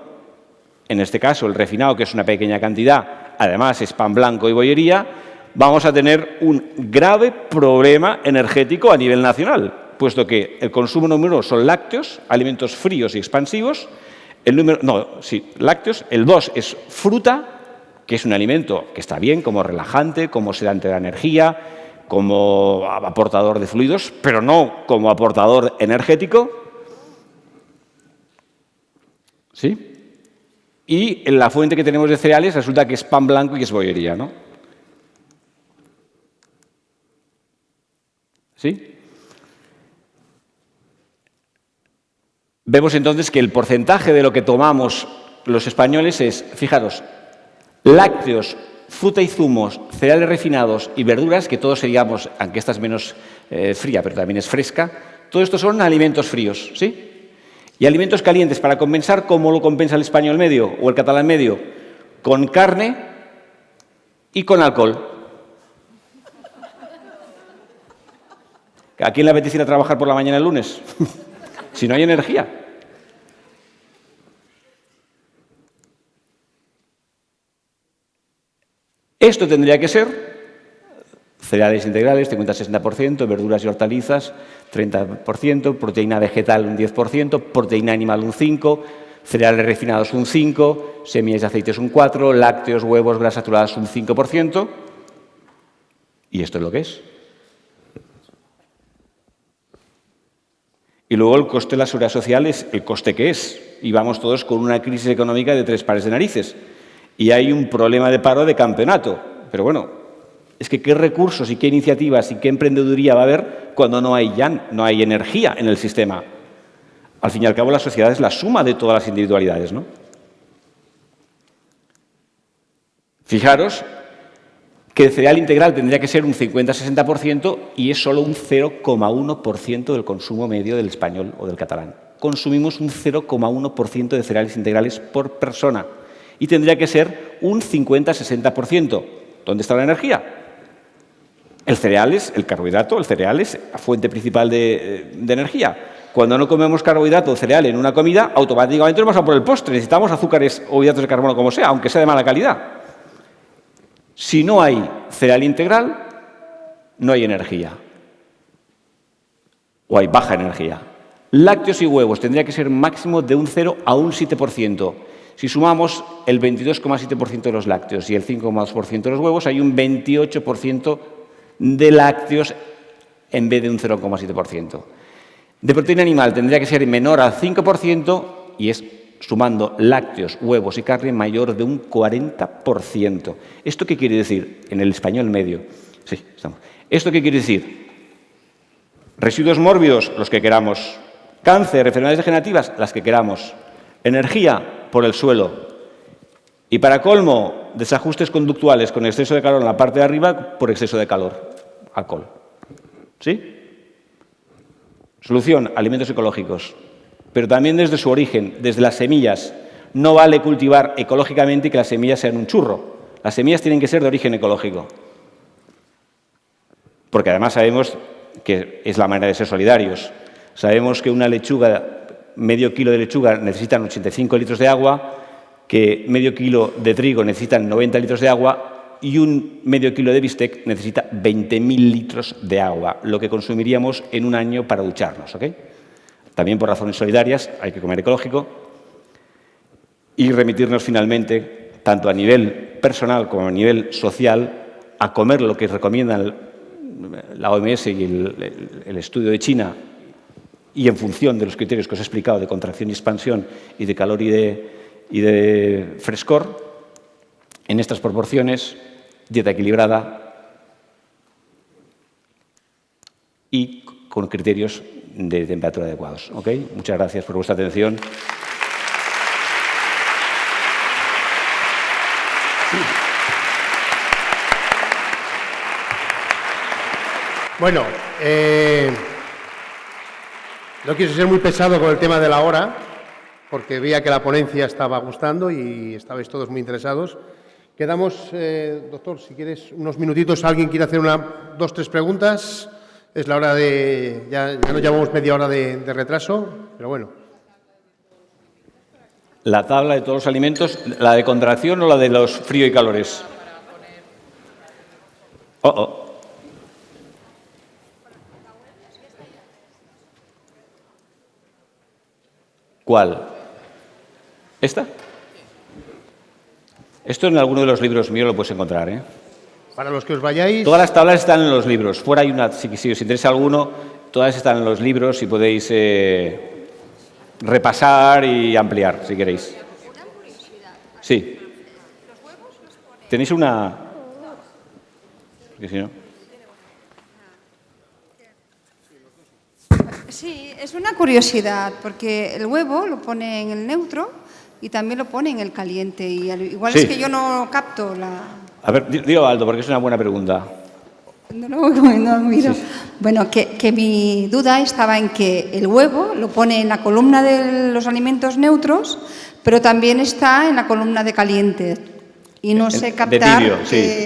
en este caso el refinado, que es una pequeña cantidad, además es pan blanco y bollería, vamos a tener un grave problema energético a nivel nacional, puesto que el consumo número 1 son lácteos, alimentos fríos y expansivos, lácteos, el 2 es fruta, que es un alimento que está bien como relajante, como sedante de la energía, como aportador de fluidos, pero no como aportador energético. ¿Sí? Y la fuente que tenemos de cereales resulta que es pan blanco y es bollería, ¿no? ¿Sí? Vemos entonces que el porcentaje de lo que tomamos los españoles es, fijaros, lácteos fruta y zumos, cereales refinados y verduras, que todos seríamos, aunque esta es menos fría, pero también es fresca, todo esto son alimentos fríos, ¿sí? Y alimentos calientes, para compensar, ¿cómo lo compensa el español medio o el catalán medio? Con carne y con alcohol. ¿A quién le apetece ir a trabajar por la mañana el lunes? Si no hay energía. Esto tendría que ser cereales integrales, 50-60%, verduras y hortalizas, 30%, proteína vegetal un 10%, proteína animal un 5%, cereales refinados un 5%, semillas y aceites un 4%, lácteos, huevos, grasas saturadas un 5%. Y esto es lo que es. Y luego el coste de la seguridad social es el coste que es. Y vamos todos con una crisis económica de 3 pares de narices. Y hay un problema de paro de campeonato. Pero bueno, es que qué recursos y qué iniciativas y qué emprendeduría va a haber cuando no hay energía en el sistema. Al fin y al cabo, la sociedad es la suma de todas las individualidades, ¿no? Fijaros que el cereal integral tendría que ser un 50-60% y es solo un 0,1% del consumo medio del español o del catalán. Consumimos un 0,1% de cereales integrales por persona y tendría que ser un 50-60%. ¿Dónde está la energía? El cereal es el carbohidrato, el cereal es la fuente principal de energía. Cuando no comemos carbohidrato o cereal en una comida, automáticamente nos vamos a por el postre. Necesitamos azúcares o hidratos de carbono como sea, aunque sea de mala calidad. Si no hay cereal integral, no hay energía. O hay baja energía. Lácteos y huevos tendría que ser máximo de un 0 a un 7%. Si sumamos el 22,7% de los lácteos y el 5,2% de los huevos, hay un 28% de lácteos en vez de un 0,7%. De proteína animal tendría que ser menor al 5% y es, sumando lácteos, huevos y carne, mayor de un 40%. ¿Esto qué quiere decir? En el español medio. Sí, estamos. ¿Esto qué quiere decir? Residuos mórbidos, los que queramos. Cáncer, enfermedades degenerativas, las que queramos. Energía, por el suelo. Y para colmo, desajustes conductuales con exceso de calor en la parte de arriba por exceso de calor. Alcohol. ¿Sí? Solución, alimentos ecológicos. Pero también desde su origen, desde las semillas. No vale cultivar ecológicamente y que las semillas sean un churro. Las semillas tienen que ser de origen ecológico. Porque además sabemos que es la manera de ser solidarios. Sabemos que una lechuga, medio kilo de lechuga necesitan 85 litros de agua, que medio kilo de trigo necesitan 90 litros de agua y un medio kilo de bistec necesita 20.000 litros de agua, lo que consumiríamos en un año para ducharnos, ¿ok? También por razones solidarias hay que comer ecológico y remitirnos finalmente, tanto a nivel personal como a nivel social, a comer lo que recomiendan la OMS y el estudio de China y en función de los criterios que os he explicado de contracción y expansión y de calor y de frescor, en estas proporciones, dieta equilibrada y con criterios de temperatura adecuados. ¿Ok? Muchas gracias por vuestra atención. Bueno, no quiero ser muy pesado con el tema de la hora, porque veía que la ponencia estaba gustando y estabais todos muy interesados. Quedamos, doctor, si quieres, unos minutitos. ¿Alguien quiere hacer dos, tres preguntas? Es la hora de... Ya nos llevamos media hora de retraso, pero bueno. La tabla de todos los alimentos, ¿la de contracción o la de los frío y calores? ¿Cuál? ¿Esta? Esto en alguno de los libros míos lo puedes encontrar, ¿eh? Para los que os vayáis... Todas las tablas están en los libros. Fuera hay una, si os interesa alguno, todas están en los libros y podéis repasar y ampliar, si queréis. Una curiosidad. Sí. ¿Los huevos los ponen? ¿Tenéis una...? Porque si no... Sí, es una curiosidad, porque el huevo lo pone en el neutro y también lo pone en el caliente. Y igual Sí. es que yo no capto la... A ver, dilo alto, porque es una buena pregunta. No miro. Sí. Bueno, que mi duda estaba en que el huevo lo pone en la columna de los alimentos neutros, pero también está en la columna de caliente. Y no sé captar... De tibio, sí,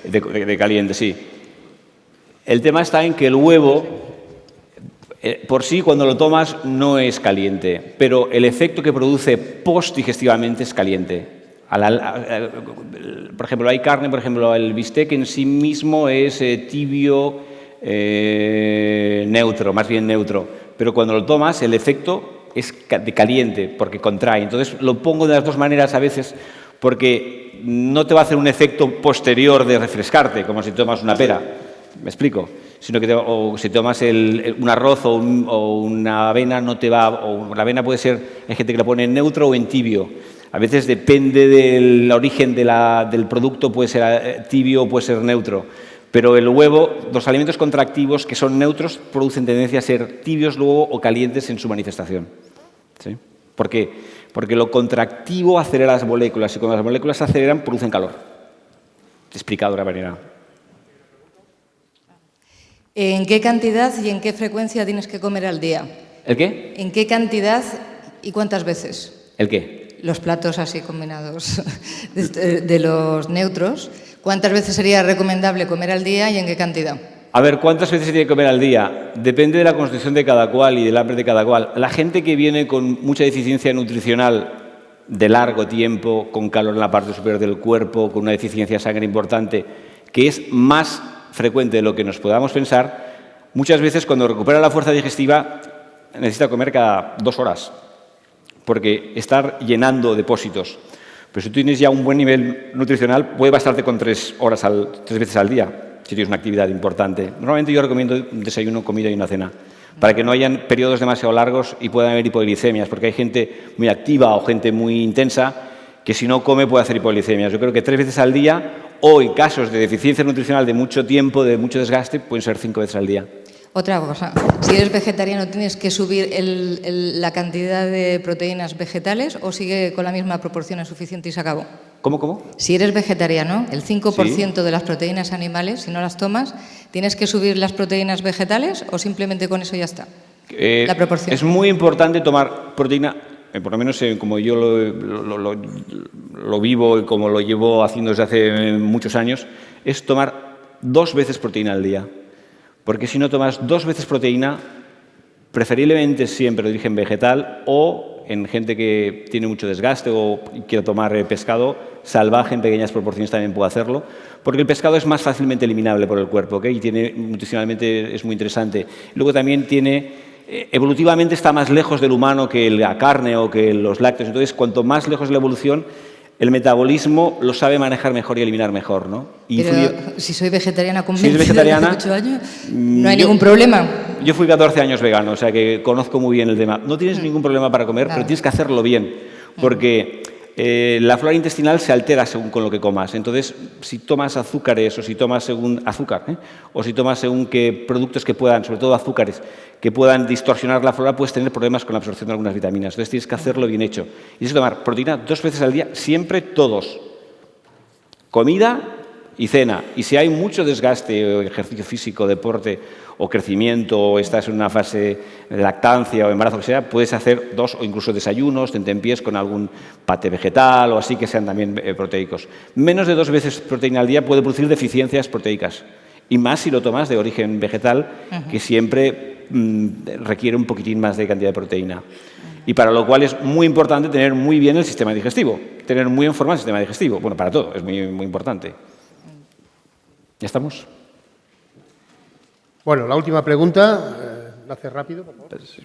de caliente, sí. El tema está en que el huevo, por sí, cuando lo tomas, no es caliente, pero el efecto que produce postdigestivamente es caliente. Por ejemplo, hay carne, por ejemplo, el bistec en sí mismo es tibio, neutro, más bien neutro, pero cuando lo tomas el efecto es de caliente porque contrae. Entonces lo pongo de las dos maneras a veces porque no te va a hacer un efecto posterior de refrescarte, como si tomas una pera, ¿me explico? Sino que o si tomas un arroz o una avena, no te va, o la avena puede ser, hay gente que la pone en neutro o en tibio. A veces depende del origen del producto, puede ser tibio o puede ser neutro. Pero el huevo, los alimentos contractivos que son neutros producen tendencia a ser tibios luego o calientes en su manifestación. ¿Sí? ¿Por qué? Porque lo contractivo acelera las moléculas y cuando las moléculas se aceleran producen calor. Explicado de otra manera. ¿En qué cantidad y en qué frecuencia tienes que comer al día? ¿El qué? ¿En qué cantidad y cuántas veces? ¿El qué? Los platos así combinados de los neutros. ¿Cuántas veces sería recomendable comer al día y en qué cantidad? A ver, ¿cuántas veces se tiene que comer al día? Depende de la constitución de cada cual y del hambre de cada cual. La gente que viene con mucha deficiencia nutricional de largo tiempo, con calor en la parte superior del cuerpo, con una deficiencia de sangre importante, que es más frecuente de lo que nos podamos pensar, muchas veces cuando recupera la fuerza digestiva necesita comer cada 2 horas, porque estar llenando depósitos. Pero si tú tienes ya un buen nivel nutricional, puede bastarte con 3 veces al día, si tienes una actividad importante. Normalmente yo recomiendo un desayuno, comida y una cena, para que no hayan periodos demasiado largos y puedan haber hipoglicemias, porque hay gente muy activa o gente muy intensa que si no come puede hacer hipoglicemias. Yo creo que 3 veces al día, o en casos de deficiencia nutricional de mucho tiempo, de mucho desgaste, pueden ser 5 veces al día. Otra cosa, si eres vegetariano, ¿tienes que subir la cantidad de proteínas vegetales o sigue con la misma proporción es suficiente y se acabó? ¿Cómo? Si eres vegetariano, el 5% de las proteínas animales, si no las tomas, ¿tienes que subir las proteínas vegetales o simplemente con eso ya está? La proporción. Es muy importante tomar proteína, por lo menos como yo lo vivo y como lo llevo haciendo desde hace muchos años, es tomar 2 veces proteína al día. Porque si no tomas 2 veces proteína, preferiblemente siempre de origen vegetal o en gente que tiene mucho desgaste o quiere tomar pescado salvaje en pequeñas proporciones también puede hacerlo, porque el pescado es más fácilmente eliminable por el cuerpo, ¿okay? Y nutricionalmente es muy interesante. Luego también evolutivamente está más lejos del humano que la carne o que los lácteos, entonces cuanto más lejos de la evolución, el metabolismo lo sabe manejar mejor y eliminar mejor, ¿no? Pero si soy vegetariana convencida desde hace 8 años, no hay ningún problema. Yo fui 14 años vegano, o sea que conozco muy bien el tema. No tienes ningún problema para comer, pero tienes que hacerlo bien, porque la flora intestinal se altera según con lo que comas. Entonces, si tomas azúcares o si tomas según o si tomas según qué productos que puedan, sobre todo azúcares, que puedan distorsionar la flora, puedes tener problemas con la absorción de algunas vitaminas. Entonces, tienes que hacerlo bien hecho. Y tienes que tomar proteína 2 veces al día, siempre todos. Comida y cena. Y si hay mucho desgaste o ejercicio físico, deporte o crecimiento o estás en una fase de lactancia o embarazo, que sea, puedes hacer 2 o incluso desayunos, tentempiés con algún paté vegetal o así que sean también proteicos. Menos de 2 veces proteína al día puede producir deficiencias proteicas. Y más si lo tomas de origen vegetal, que siempre requiere un poquitín más de cantidad de proteína. Y para lo cual es muy importante tener muy bien el sistema digestivo, tener muy en forma el sistema digestivo. Bueno, para todo es muy, muy importante. ¿Ya estamos? Bueno, la última pregunta, la hace rápido, por favor. Sí.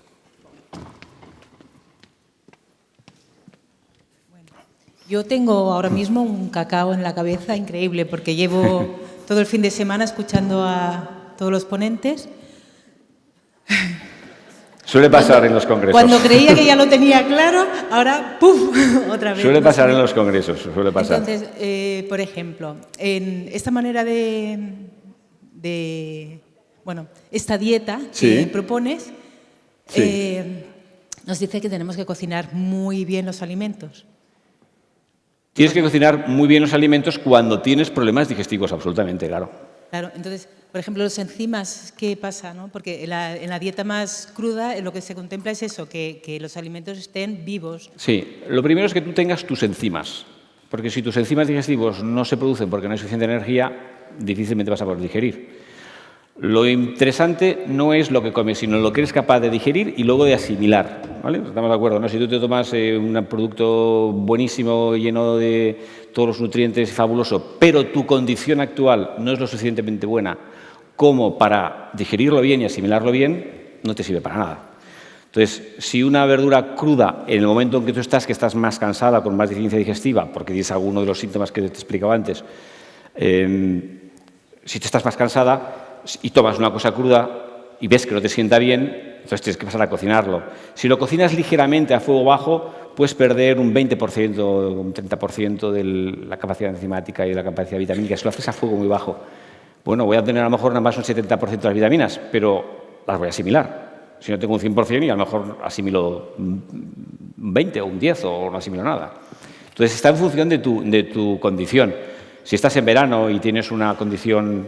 Yo tengo ahora mismo un cacao en la cabeza increíble porque llevo todo el fin de semana escuchando a todos los ponentes. Suele pasar en los congresos. Cuando creía que ya lo tenía claro, ahora ¡puf! Otra vez. Suele pasar en los congresos, suele pasar. Entonces, por ejemplo, en esta manera esta dieta que propones, nos dice que tenemos que cocinar muy bien los alimentos. Tienes que cocinar muy bien los alimentos cuando tienes problemas digestivos, absolutamente, claro. Claro, entonces, por ejemplo, los enzimas, ¿qué pasa? ¿No? Porque en la dieta más cruda lo que se contempla es eso, que los alimentos estén vivos. Sí, lo primero es que tú tengas tus enzimas, porque si tus enzimas digestivos no se producen porque no hay suficiente energía, difícilmente vas a poder digerir. Lo interesante no es lo que comes, sino lo que eres capaz de digerir y luego de asimilar, ¿vale? Estamos de acuerdo, ¿no? Si tú te tomas un producto buenísimo, lleno de todos los nutrientes, fabuloso, pero tu condición actual no es lo suficientemente buena como para digerirlo bien y asimilarlo bien, no te sirve para nada. Entonces, si una verdura cruda, en el momento en que tú estás, que estás más cansada, con más deficiencia digestiva, porque tienes alguno de los síntomas que te explicaba antes, si te estás más cansada y tomas una cosa cruda y ves que no te sienta bien, entonces tienes que pasar a cocinarlo. Si lo cocinas ligeramente a fuego bajo, puedes perder un 20%, un 30% de la capacidad enzimática y de la capacidad vitamínica. Si lo haces a fuego muy bajo, bueno, voy a tener a lo mejor nada más un 70% de las vitaminas, pero las voy a asimilar. Si no tengo un 100% y a lo mejor asimilo un 20 o un 10 o no asimilo nada. Entonces está en función de tu condición. Si estás en verano y tienes una condición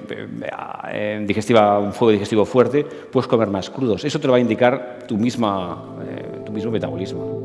digestiva, un fuego digestivo fuerte, puedes comer más crudos. Eso te lo va a indicar tu mismo metabolismo.